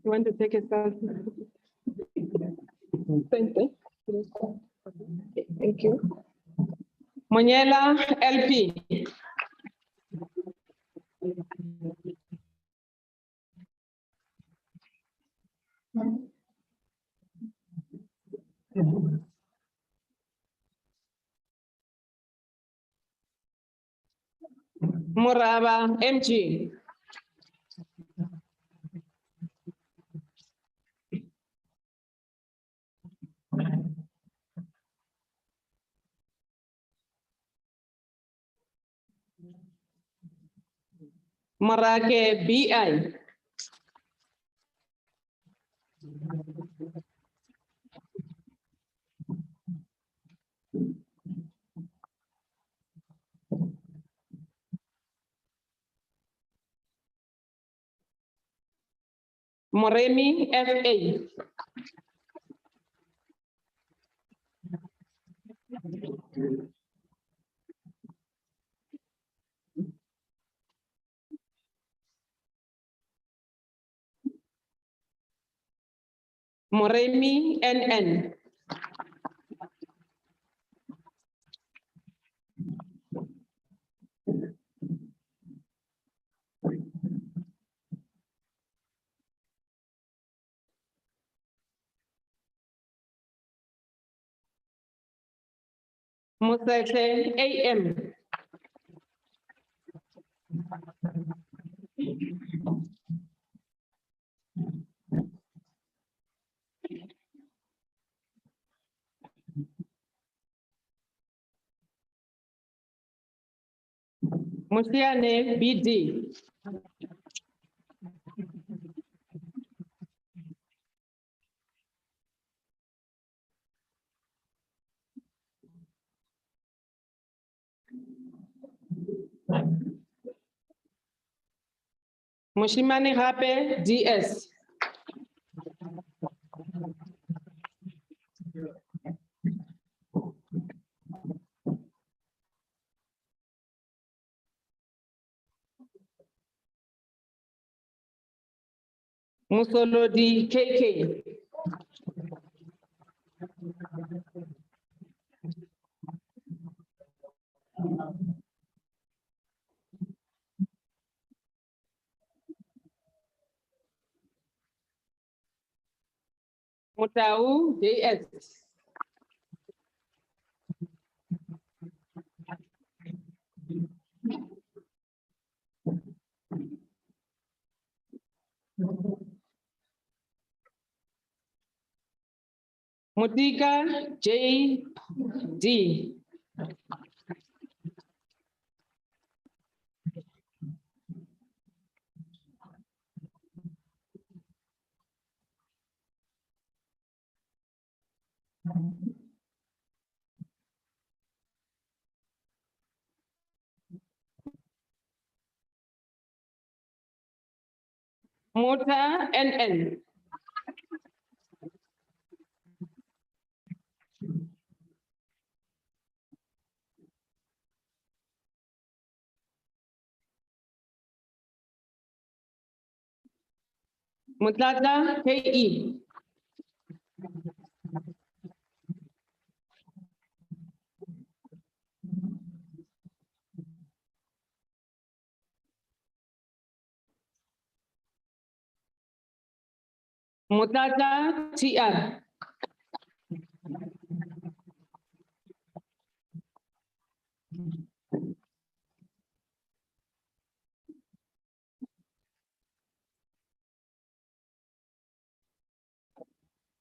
You want to take a selfie? Thank you. Monyela LP. Moraba MG. Marake BI. Moremi FA. Moremi NN. Mosete AM. Musiane BD. Mushimane Hape DS. Musolodi KK. Mutau JS. Mutika JD. Mota NN. Mutlata KE. Mutlata TR.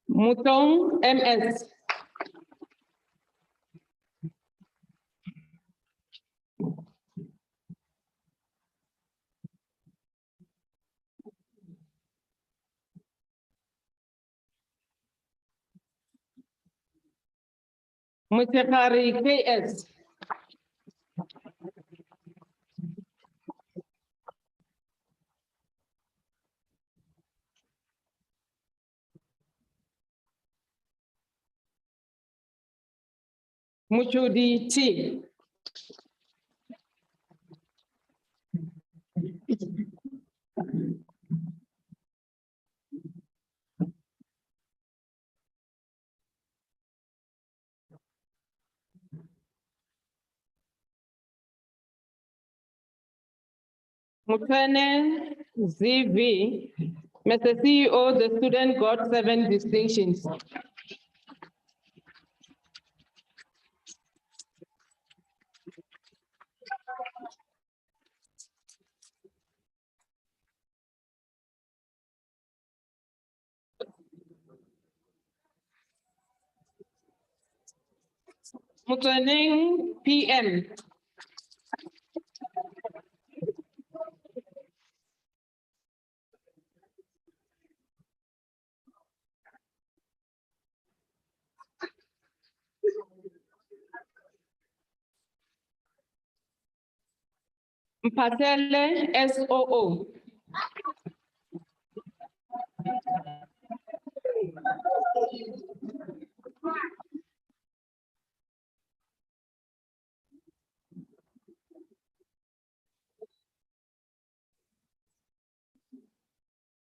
Mutong MS. Mutekari KS. Muchudi T. Mutene ZV. Mr. CEO, the student got 7 distinctions. Mutene PM. Mpatele SOO.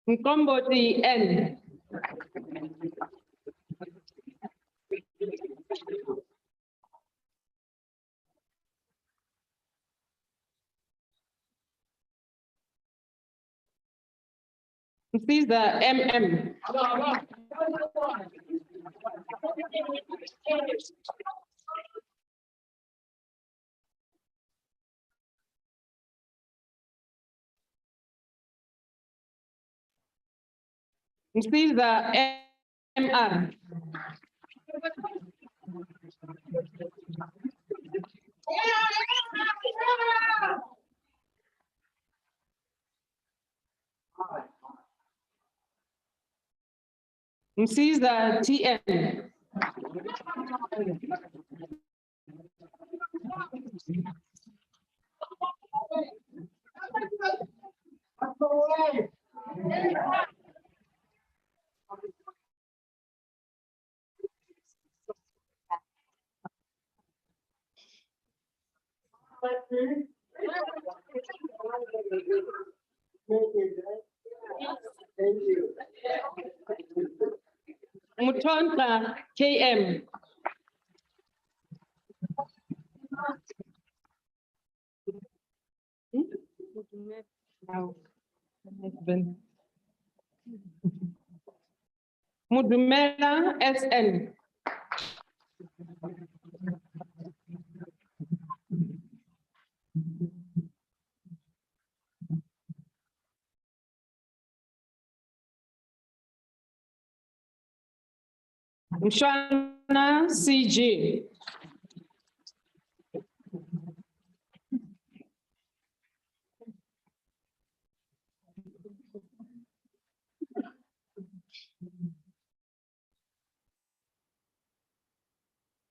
Nkomboti N. Msiza MM. Msiza MR. Msiza TN. Mutonta KM. Mudumela SN. Mshwana CG.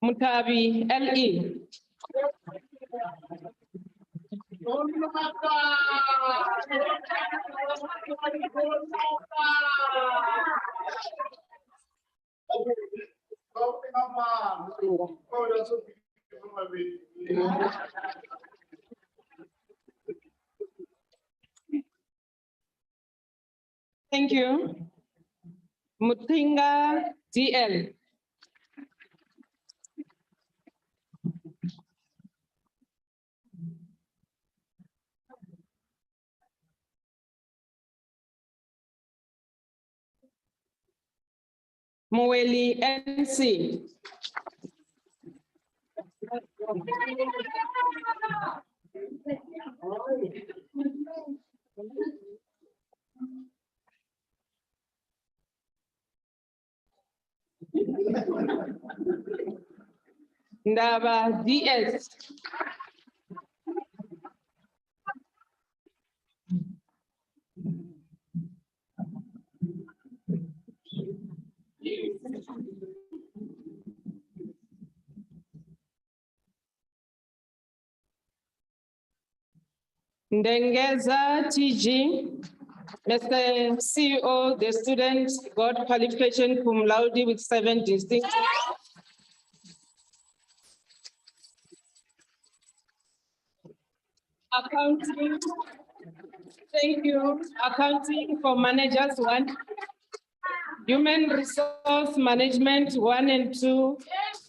Mutabi LE. Thank you. Mutinga DL. Moeli NC. Ndaba DS. Ndengeza TG. Mr. CEO, the student got qualification cum laude with 7 distinctions. Accounting, thank you. Accounting for managers 1. Human resource management 1 and 2.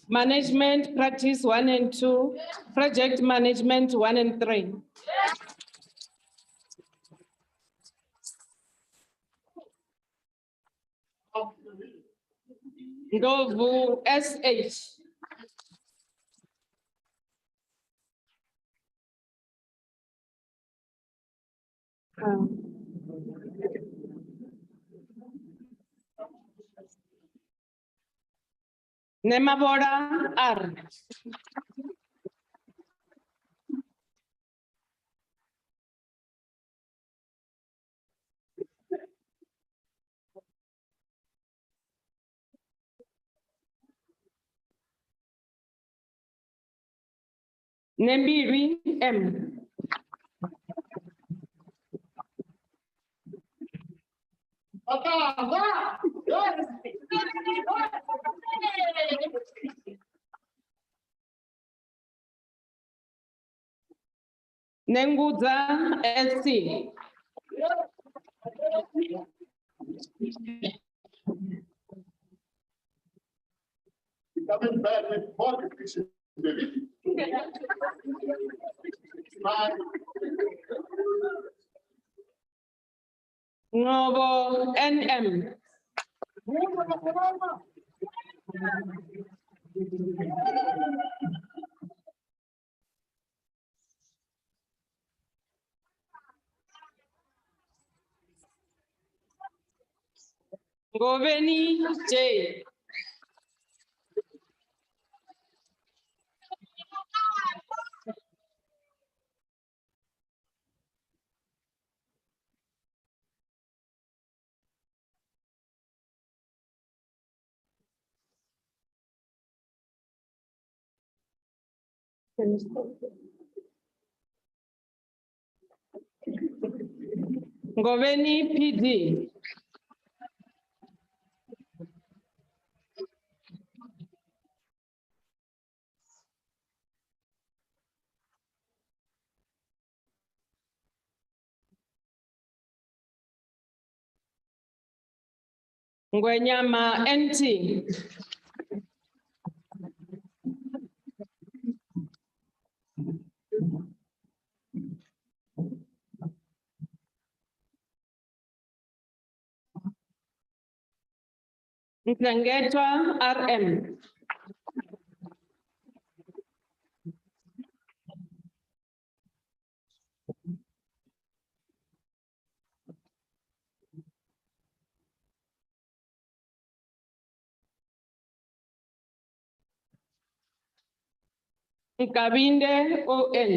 Management practice 1 and 2. Project management 1 and 3. Ndovu SH. Nemaboda R. Nembiri M. Nenguza SC. Coming back with more pictures, baby. Ngobo NM. Goveni J. Goveni PD. Ngwenyama NT. Mklengetwa RM. Nkabinde ON.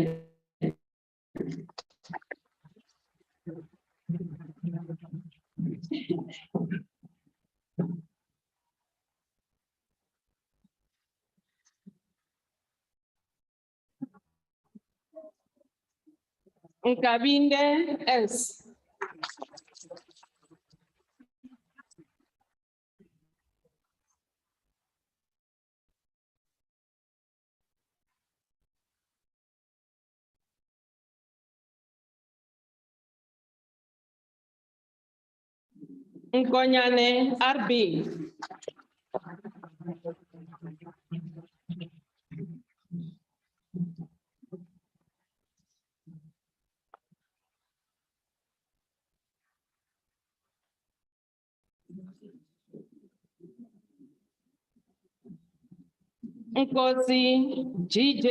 Nkabinde S. Nkonyane RB. Nkosi GJ.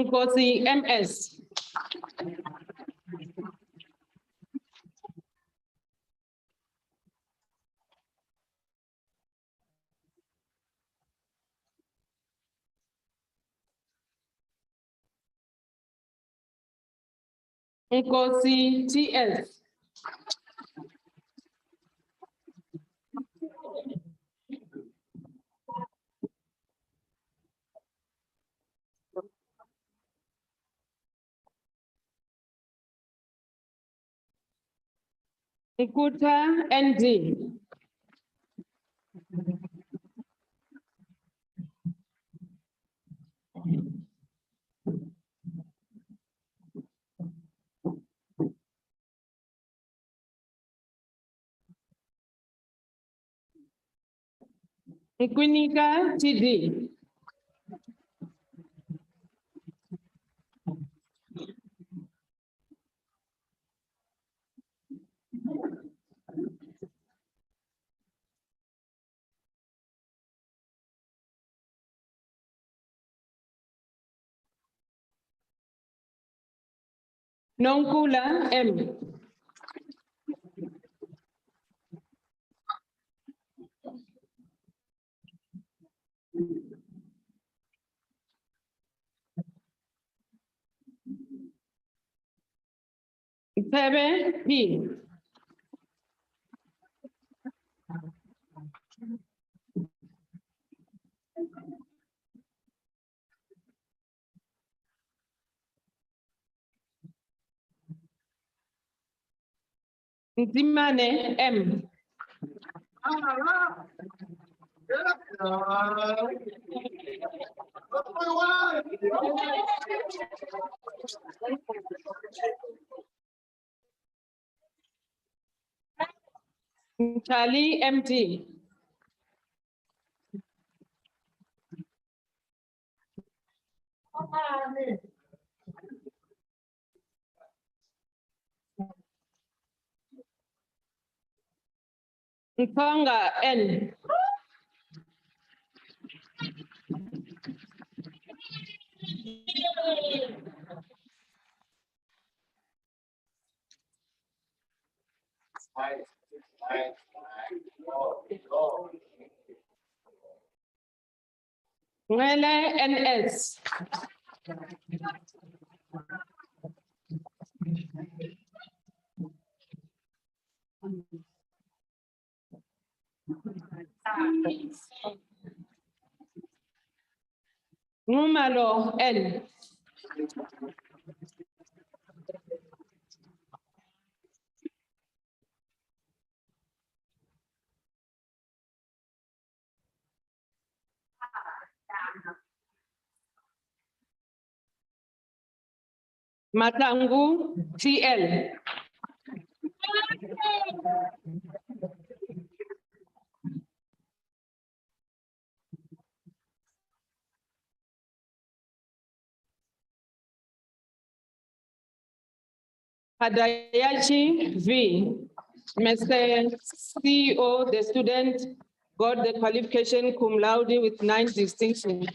Nkosi MS. Nkosi TS. Nkuta ND. Nkwinika TD. Nonkula M. Pebe P. Nzimane M. Charlie MD. Nkonga N. Ngele NS. Ngumalo N. Matangu TL. Hadayachi V. Mr. CEO, the student got the qualification cum laude with 9 distinctions.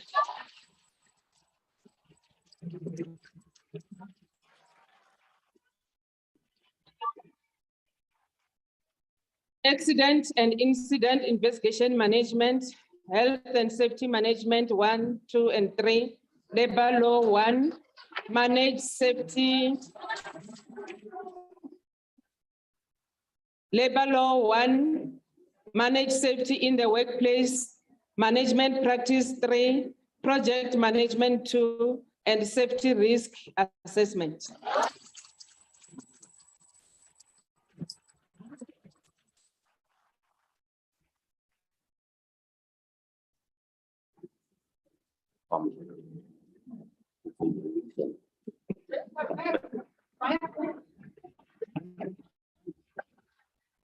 Accident and incident investigation management, health and safety management 1, 2, and 3, labor law 1, manage safety, labor law 1, manage safety in the workplace, management practice 3, project management 2, and safety risk assessment.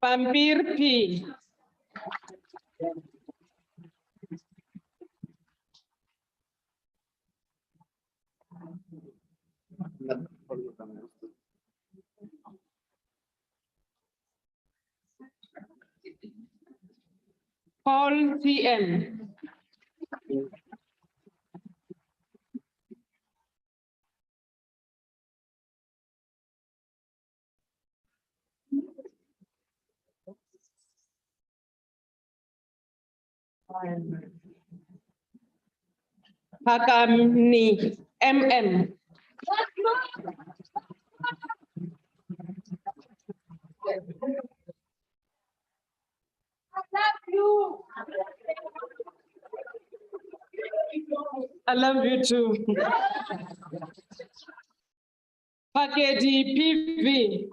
Pampir P. Paul TM. Hakamni MM. I love you too. Pakedi PV.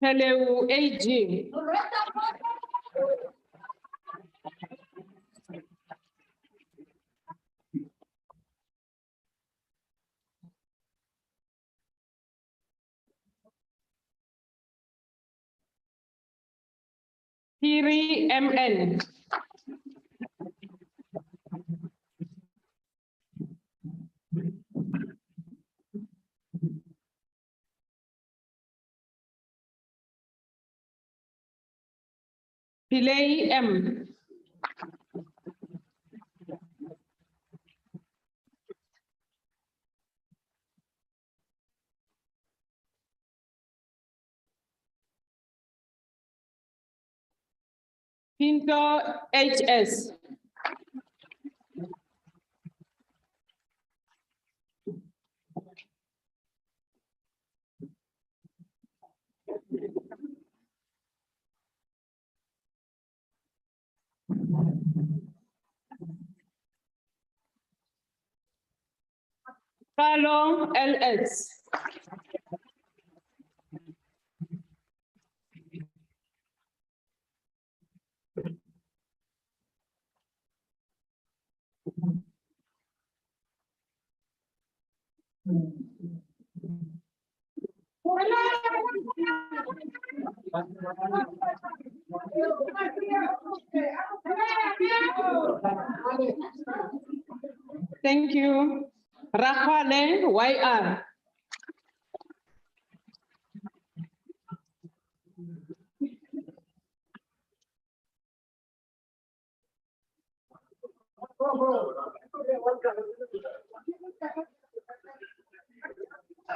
Hello, AG. Kiri MN. Pillay M. Pinto HS. Carlo LS. Thank you. Rakwale, YR.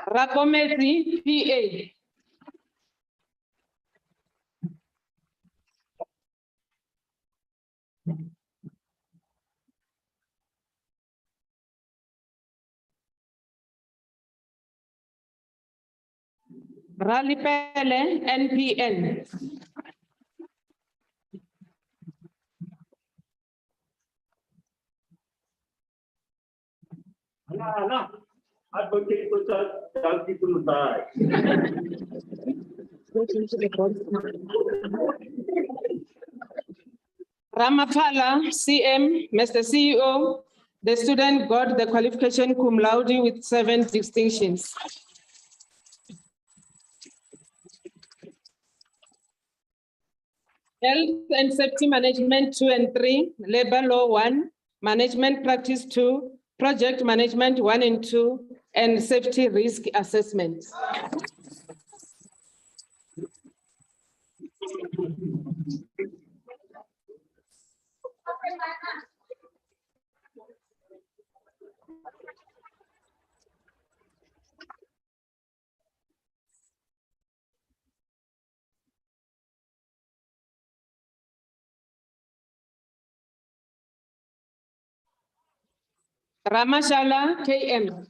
Rakometi, PA. Ralipele, NPN. Advocate for child people die. Ramaphala, CM, Mr. CEO, the student got the qualification cum laude with 7 distinctions. Health and Safety Management 2 and 3, Labor Law 1, Management Practice 2, Project Management 1 and 2, and Safety Risk Assessment. Ramashala, KM.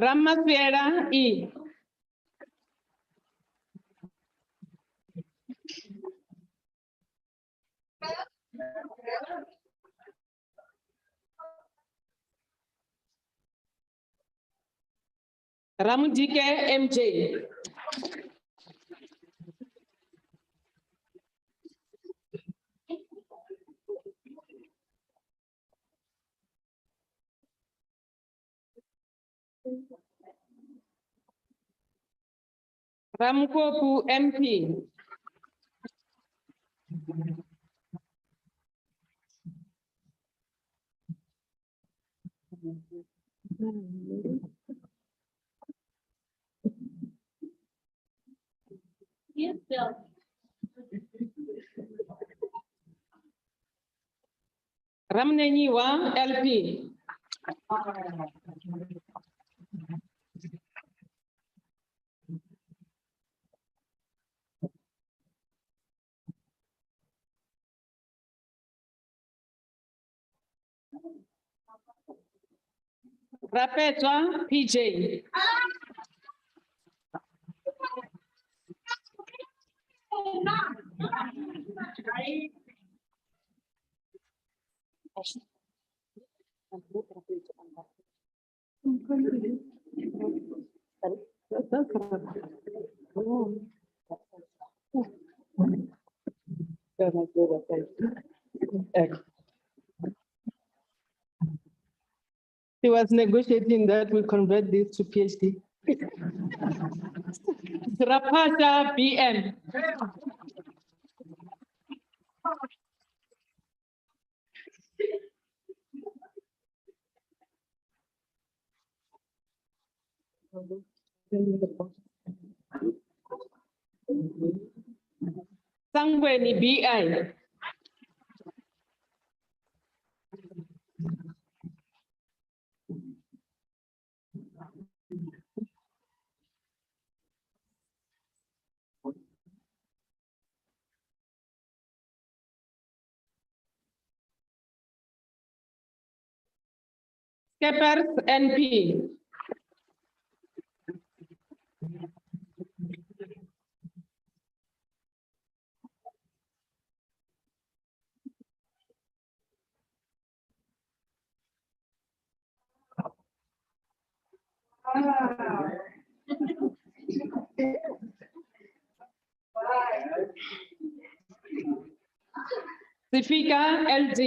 Ramaswera, E. Ramudike, MJ. Ramkopu, MP. Yes, Bill. Ramnenyiwa, LP. Rapetwa, PJ. He was negotiating that we convert this to PhD. Rapata, BM. Sangweni, BI. Skeppers, NP. Sifika LD.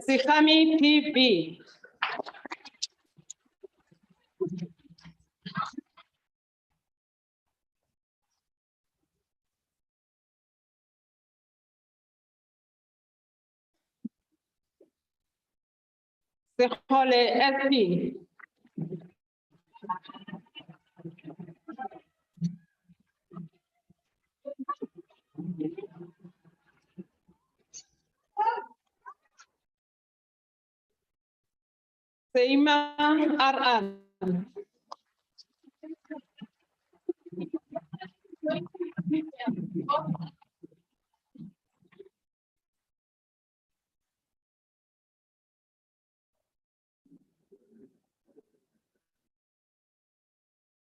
Sihami PB. Sehole SP. Seima RR.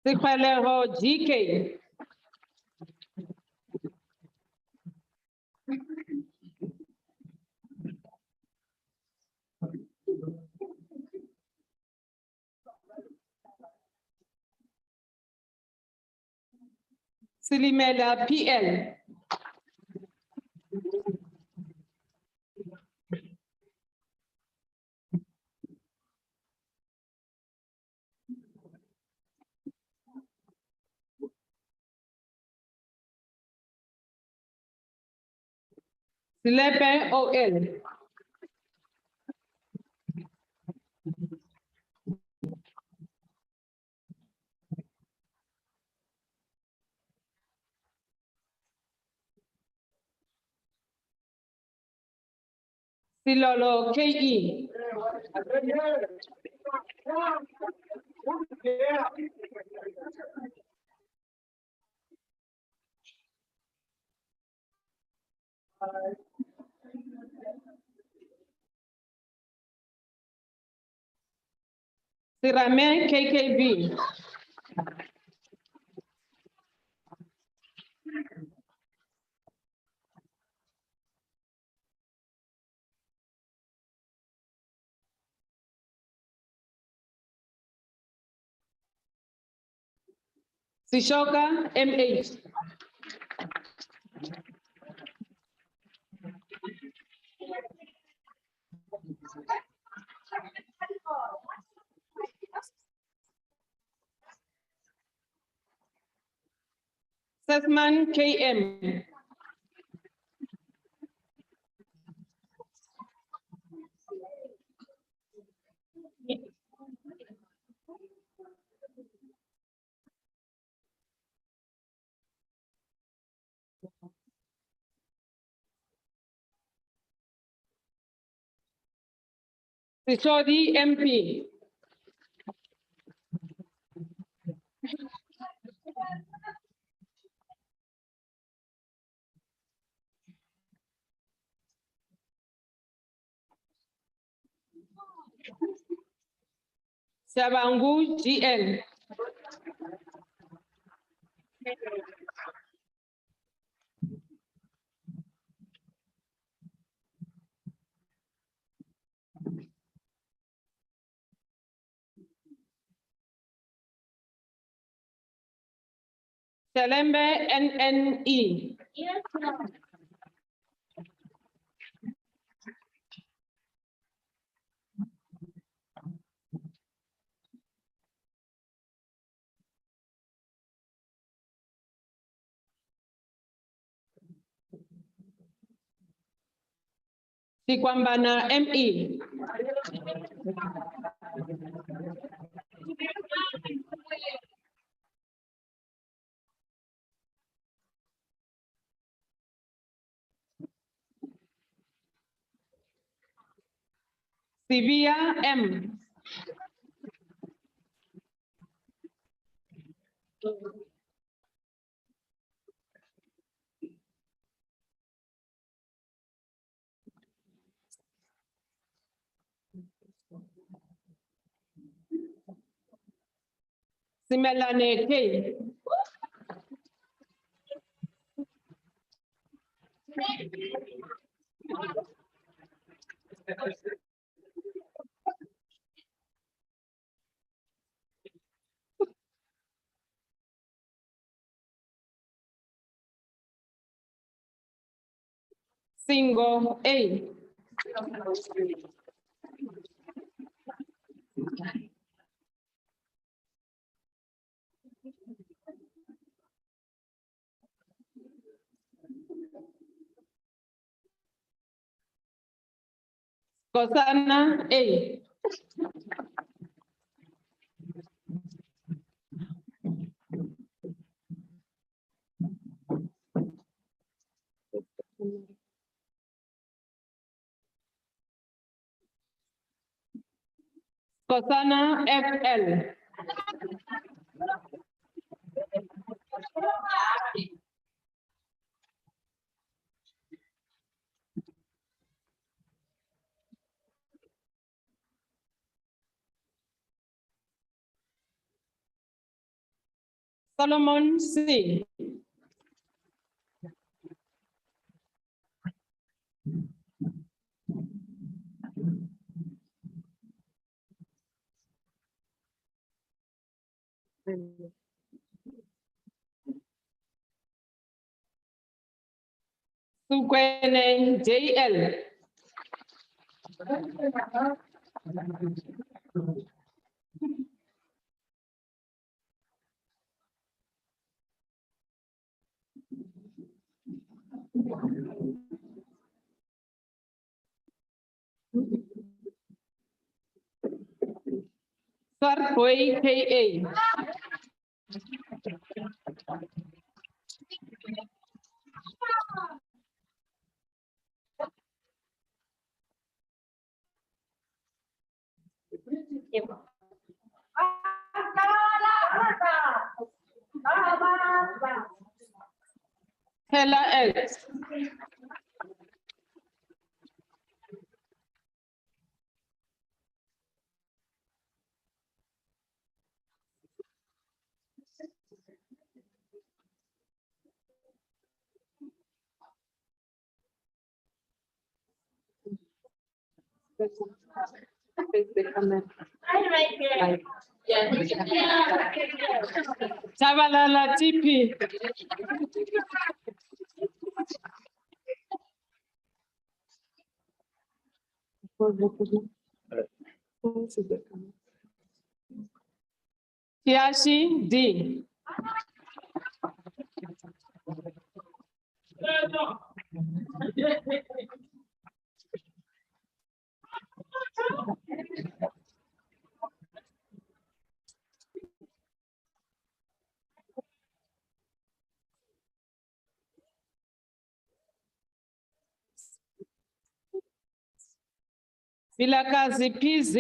Sekwelero GK. Silimela PL. Silepe OL. Silolo KE. Sirame KKB. Sishoka MH. Sesman KM. Sishodi MP. Sabangu GL. Selembe NNE. Sikwambana ME. Sivia M. Simelane K. Single A. Kosana A. Kosana FL. Solomon C. Sukwene JL. Sarboy KA. Hella X. Chabalala TP. Kiashi D. Vilakazi PZ.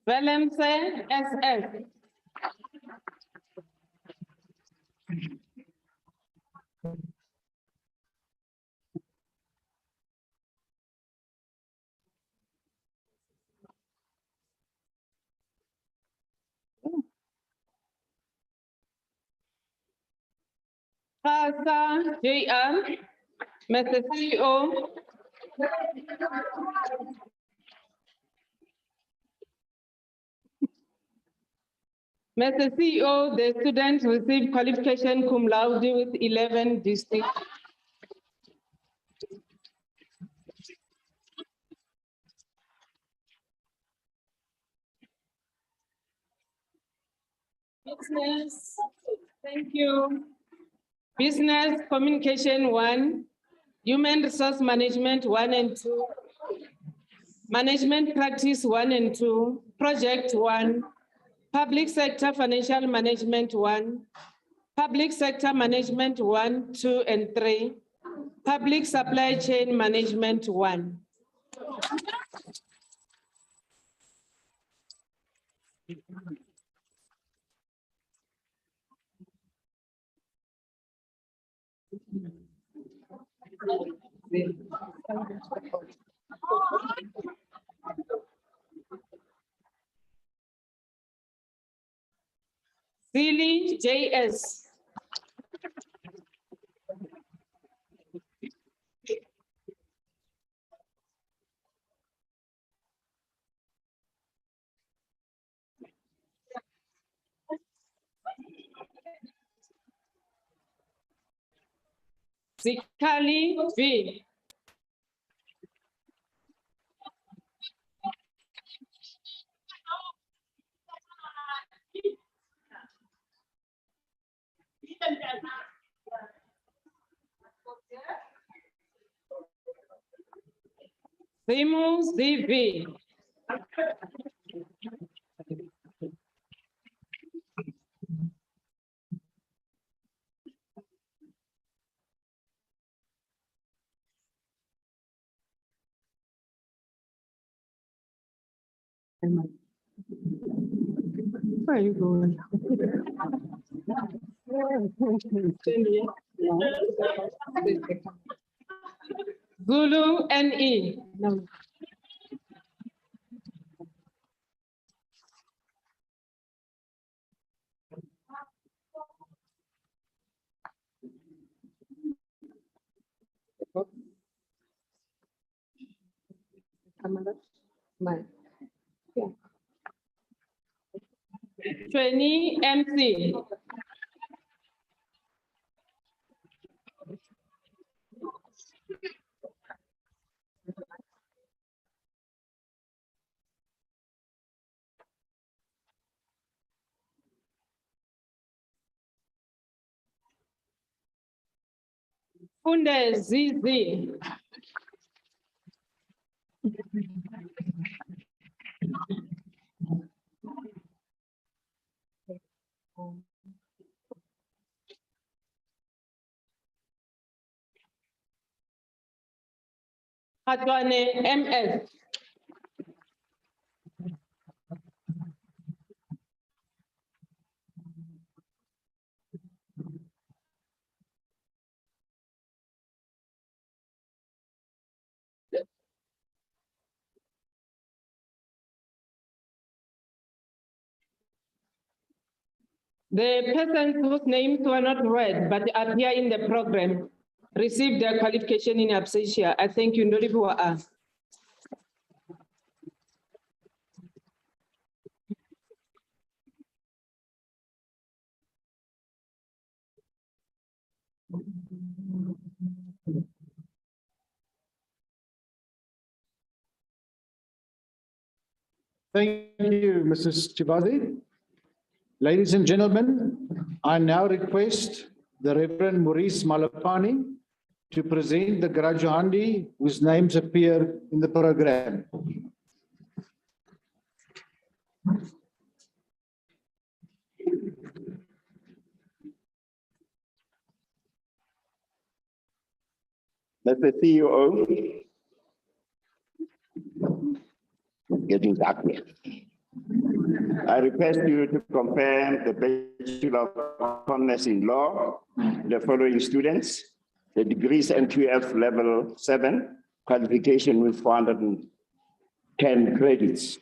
Valence SF. Kasa JR. Mr. CEO. Mr. CEO, the students received qualification cum laude with 11 districts. Business, thank you. Business Communication 1, Human Resource Management 1 and 2, Management Practice 1 and 2, Project 1, Public Sector Financial Management 1, Public Sector Management 1, 2 and 3, Public Supply Chain Management 1. Silly JS. Sikali V. Simu ZV. Where are you going? Zulu NE. No. Mine. 20 MC. Funde ZZ. Hatwane MS. The persons whose names were not read but appear in the program received their qualification in absentia. I thank you, Ndolibua. Thank you, Mrs. Chivazi. Ladies and gentlemen, I now request the Reverend Maurice Malapani to present the graduandi whose names appear in the program. Mr. CEO, it's getting dark here. I request you to confirm the Bachelor of Honors in Law, the following students, the degrees NQF level 7, qualification with 410 credits.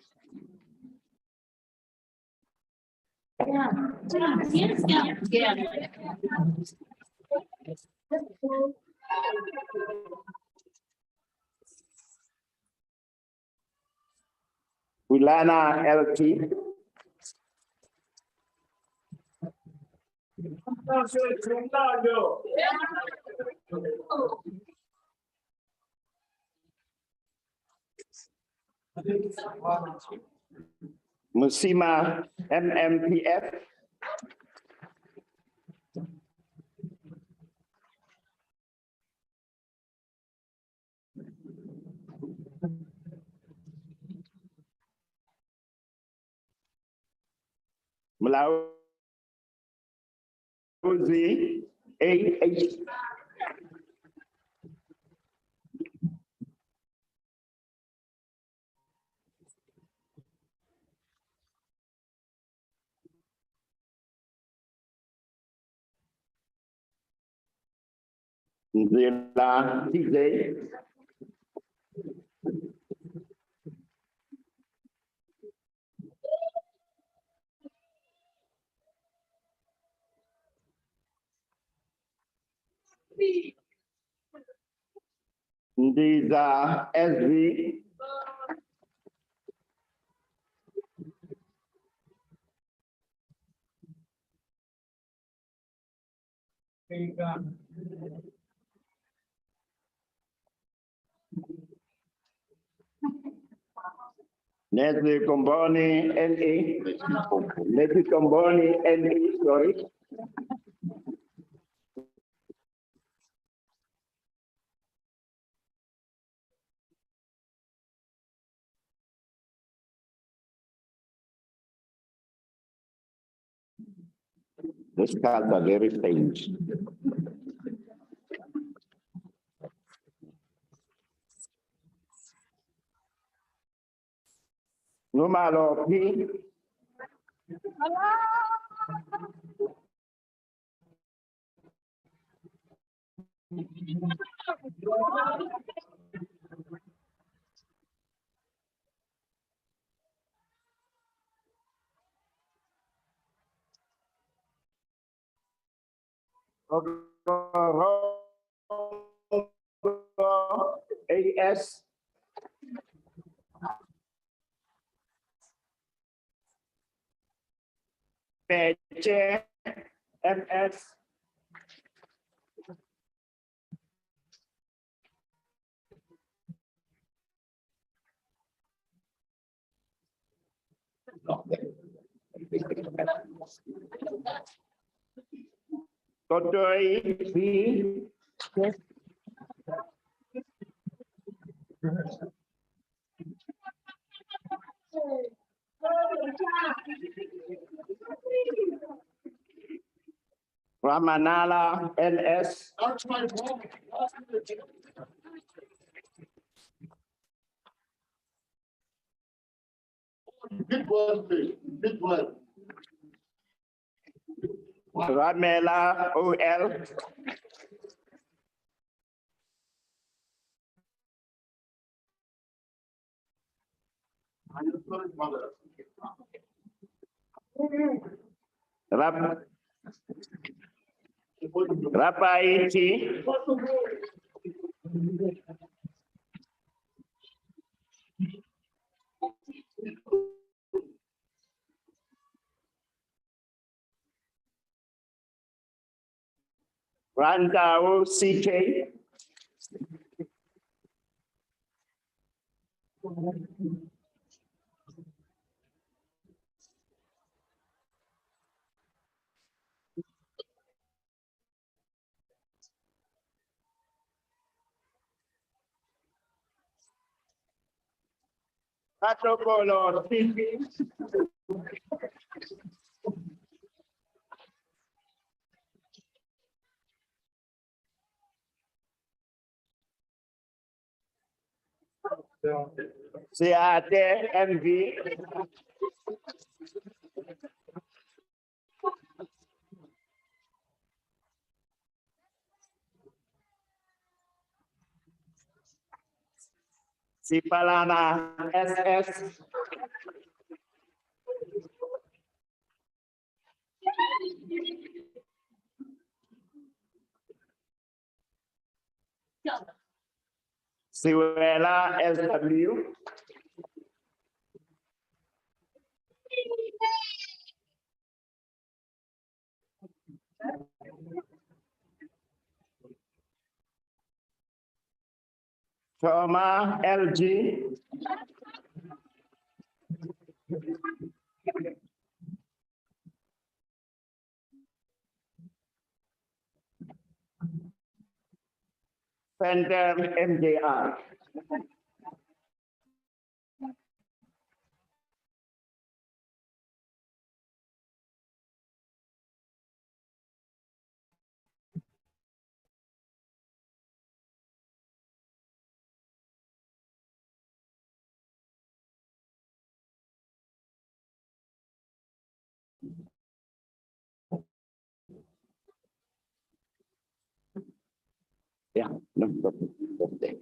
Ulana LT. Musima MMPF. Malawi AH. Ndila TJ. Ndiza SV. Nestle Comboni NE. Nestle Comboni NE, sorry. Those cards are very faint. Numero P. AS. Peche MS. Totoi B. Ramanala NS. Big one, please. Big one. Ramela OL. Rapaiti. Randao CK. Protocolo CP. CAT MV. Sipalana SS. Siwela SW. Toma LG. Fender MJR. Yeah, no problem. Okay.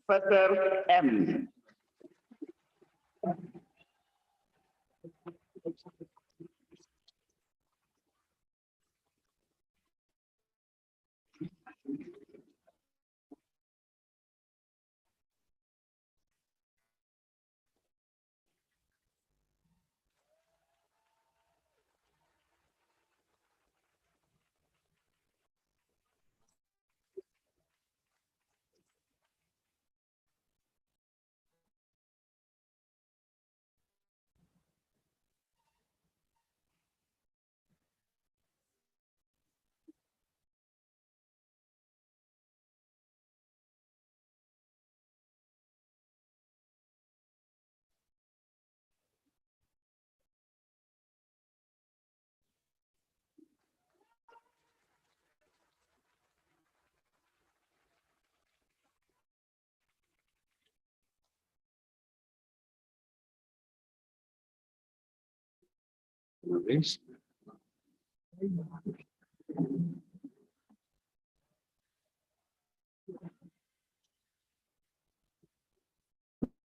Professor M.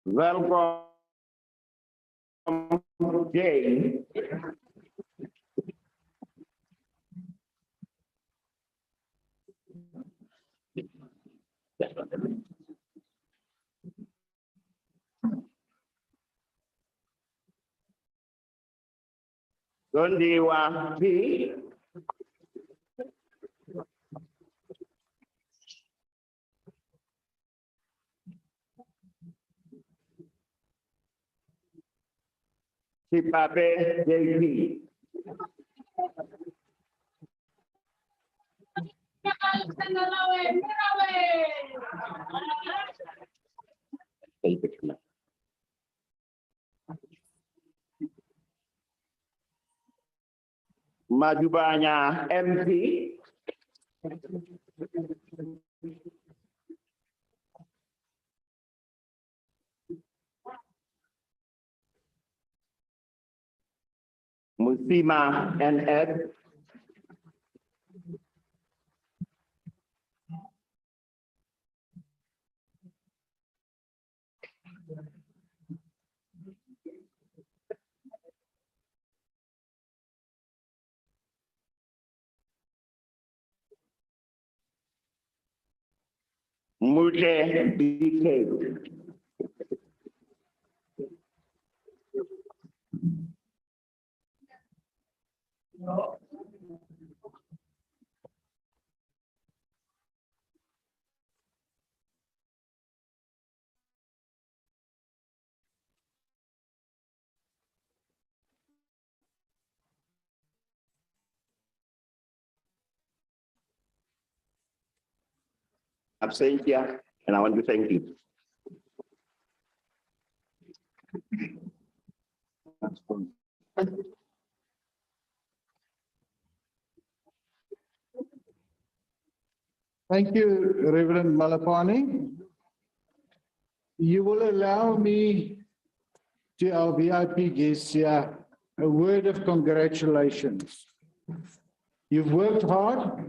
Welcome, Jane. Gondiwa P. Sipape JP. Majubanya MP. Musima NS. Mute BK. Absentia, and I want to thank you. Thank you, Reverend Malapani. You will allow me to our VIP guests here a word of congratulations. You've worked hard,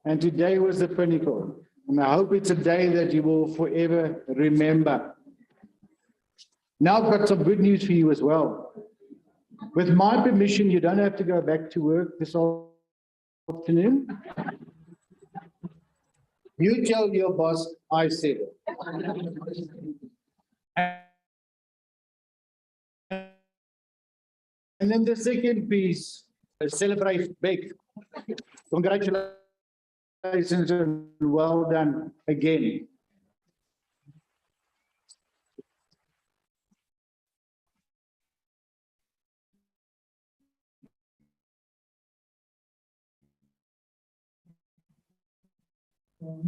and today was the pinnacle. And I hope it's a day that you will forever remember. Now I've got some good news for you as well. With my permission, you don't have to go back to work this afternoon. You tell your boss I said it. And then the second piece, celebrate big. Congratulations and well done again.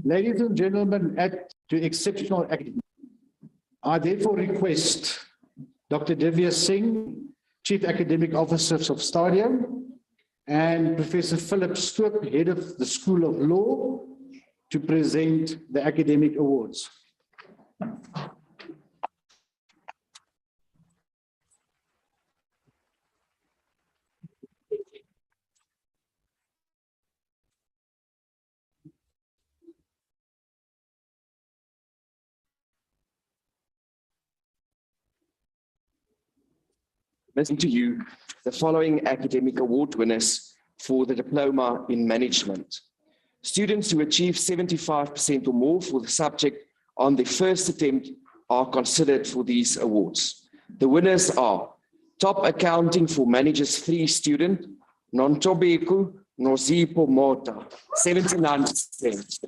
Ladies and gentlemen, to exceptional academics, I therefore request Dr. Divya Singh, Chief Academic Officer of STADIO, and Professor Philip Stoop, Head of the School of Law, to present the academic awards. Listen to you the following academic award winners for the Diploma in Management. Students who achieve 75% or more for the subject on their first attempt are considered for these awards. The winners are Top Accounting for Managers 3 student, Nontobeku Nozipo Mota, 79%.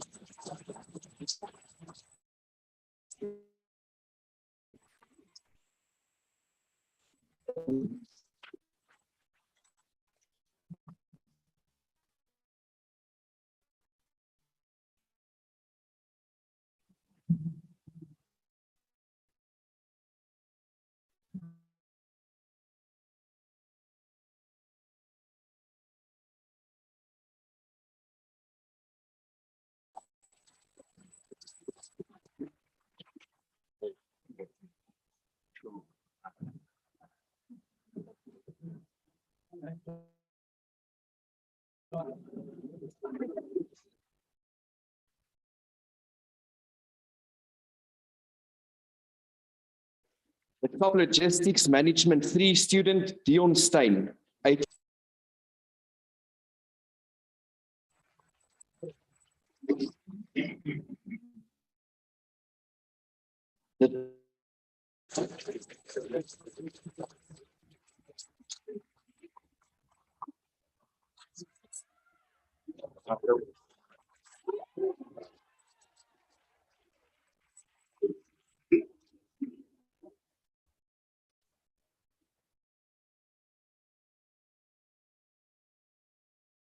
The top Logistics Management 3 student, Dion Stein, 8.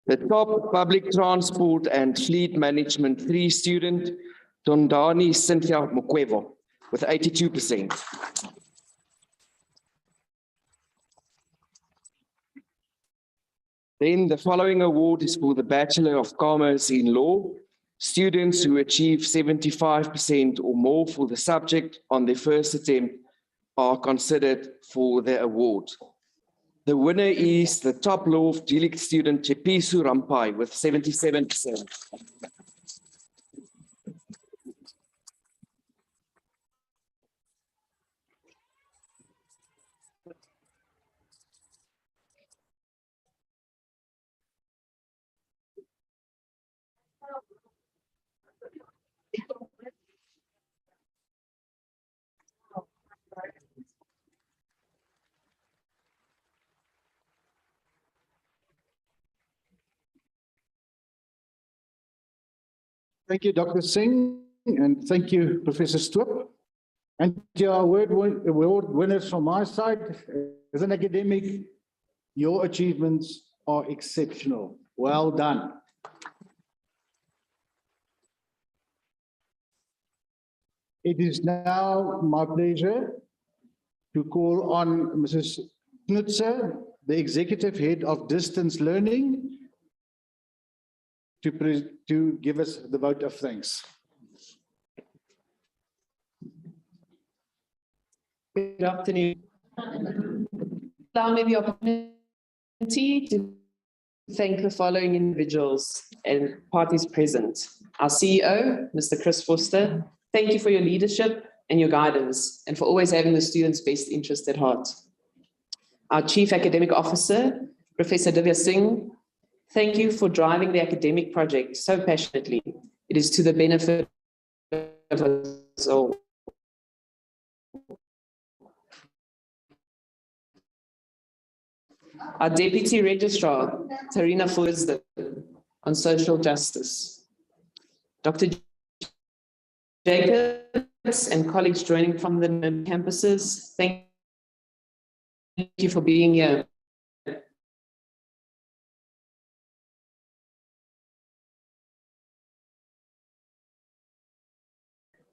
The top Public Transport and Fleet Management 3 student, Dondani Cynthia Mokwevo, with 82%. Then the following award is for the Bachelor of Commerce in Law. Students who achieve 75% or more for the subject on their first attempt are considered for the award. The winner is the top Law of Delict student, Chepisu Rampai, with 77%. Thank you, Dr. Singh, and thank you, Professor Stoop. And your award winners from my side, as an academic, your achievements are exceptional. Well done. It is now my pleasure to call on Mrs. Knutzer, the Executive Head of Distance Learning, to give us the vote of thanks. Good afternoon. Allow me the opportunity to thank the following individuals and parties present. Our CEO, Mr. Chris Forster, thank you for your leadership and your guidance and for always having the students' best interest at heart. Our Chief Academic Officer, Professor Divya Singh, thank you for driving the academic project so passionately. It is to the benefit of us all. Our Deputy Registrar, Tarina Wisdom, on social justice. Dr. Jacobs and colleagues joining from the campuses, thank you for being here.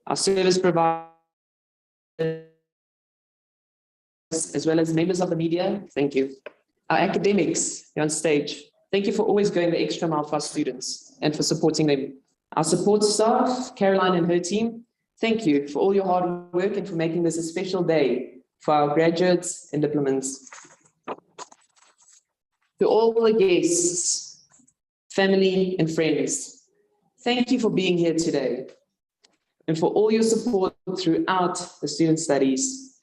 Our service providers, as well as members of the media, thank you. Our academics, you're on stage, Thank you for always going the extra mile for our students and for supporting them. Our support staff, Caroline and her team, thank you for all your hard work and for making this a special day for our graduates and diplomans. To all the guests, family and friends, thank you for being here today and for all your support throughout the student studies.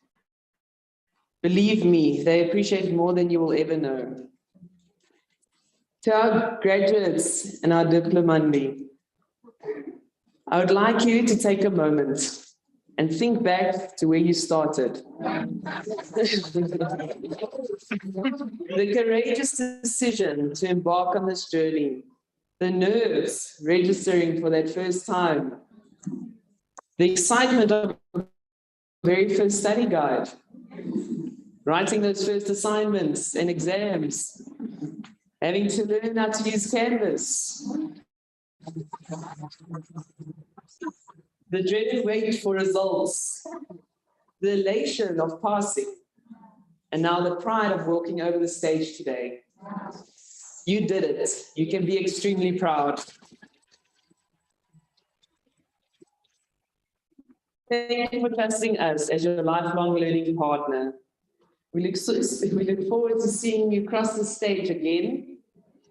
Believe me, they appreciate it more than you will ever know. To our graduates and our diplomandi, I would like you to take a moment and think back to where you started. The courageous decision to embark on this journey, the nerves registering for that first time, the excitement of the very first study guide, writing those first assignments and exams, having to learn how to use Canvas, the dreaded wait for results, the elation of passing, and now the pride of walking over the stage today. You did it. You can be extremely proud. Thank you for trusting us as your lifelong learning partner. We look forward to seeing you cross the stage again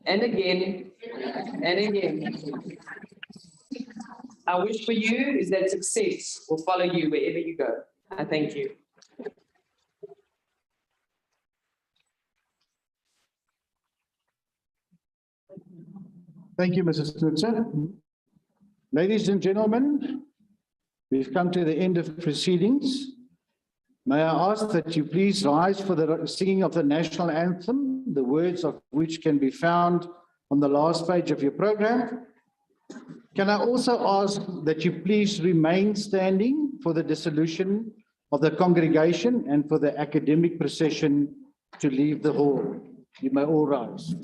and again and again. Our wish for you is that success will follow you wherever you go. I thank you. Thank you, Mrs. Knudsen. Ladies and gentlemen, we've come to the end of proceedings. May I ask that you please rise for the singing of the national anthem, the words of which can be found on the last page of your program. Can I also ask that you please remain standing for the dissolution of the congregation and for the academic procession to leave the hall? You may all rise.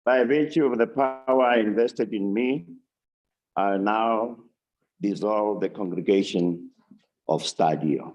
By virtue of the power invested in me, I now dissolve the congregation of STADIO.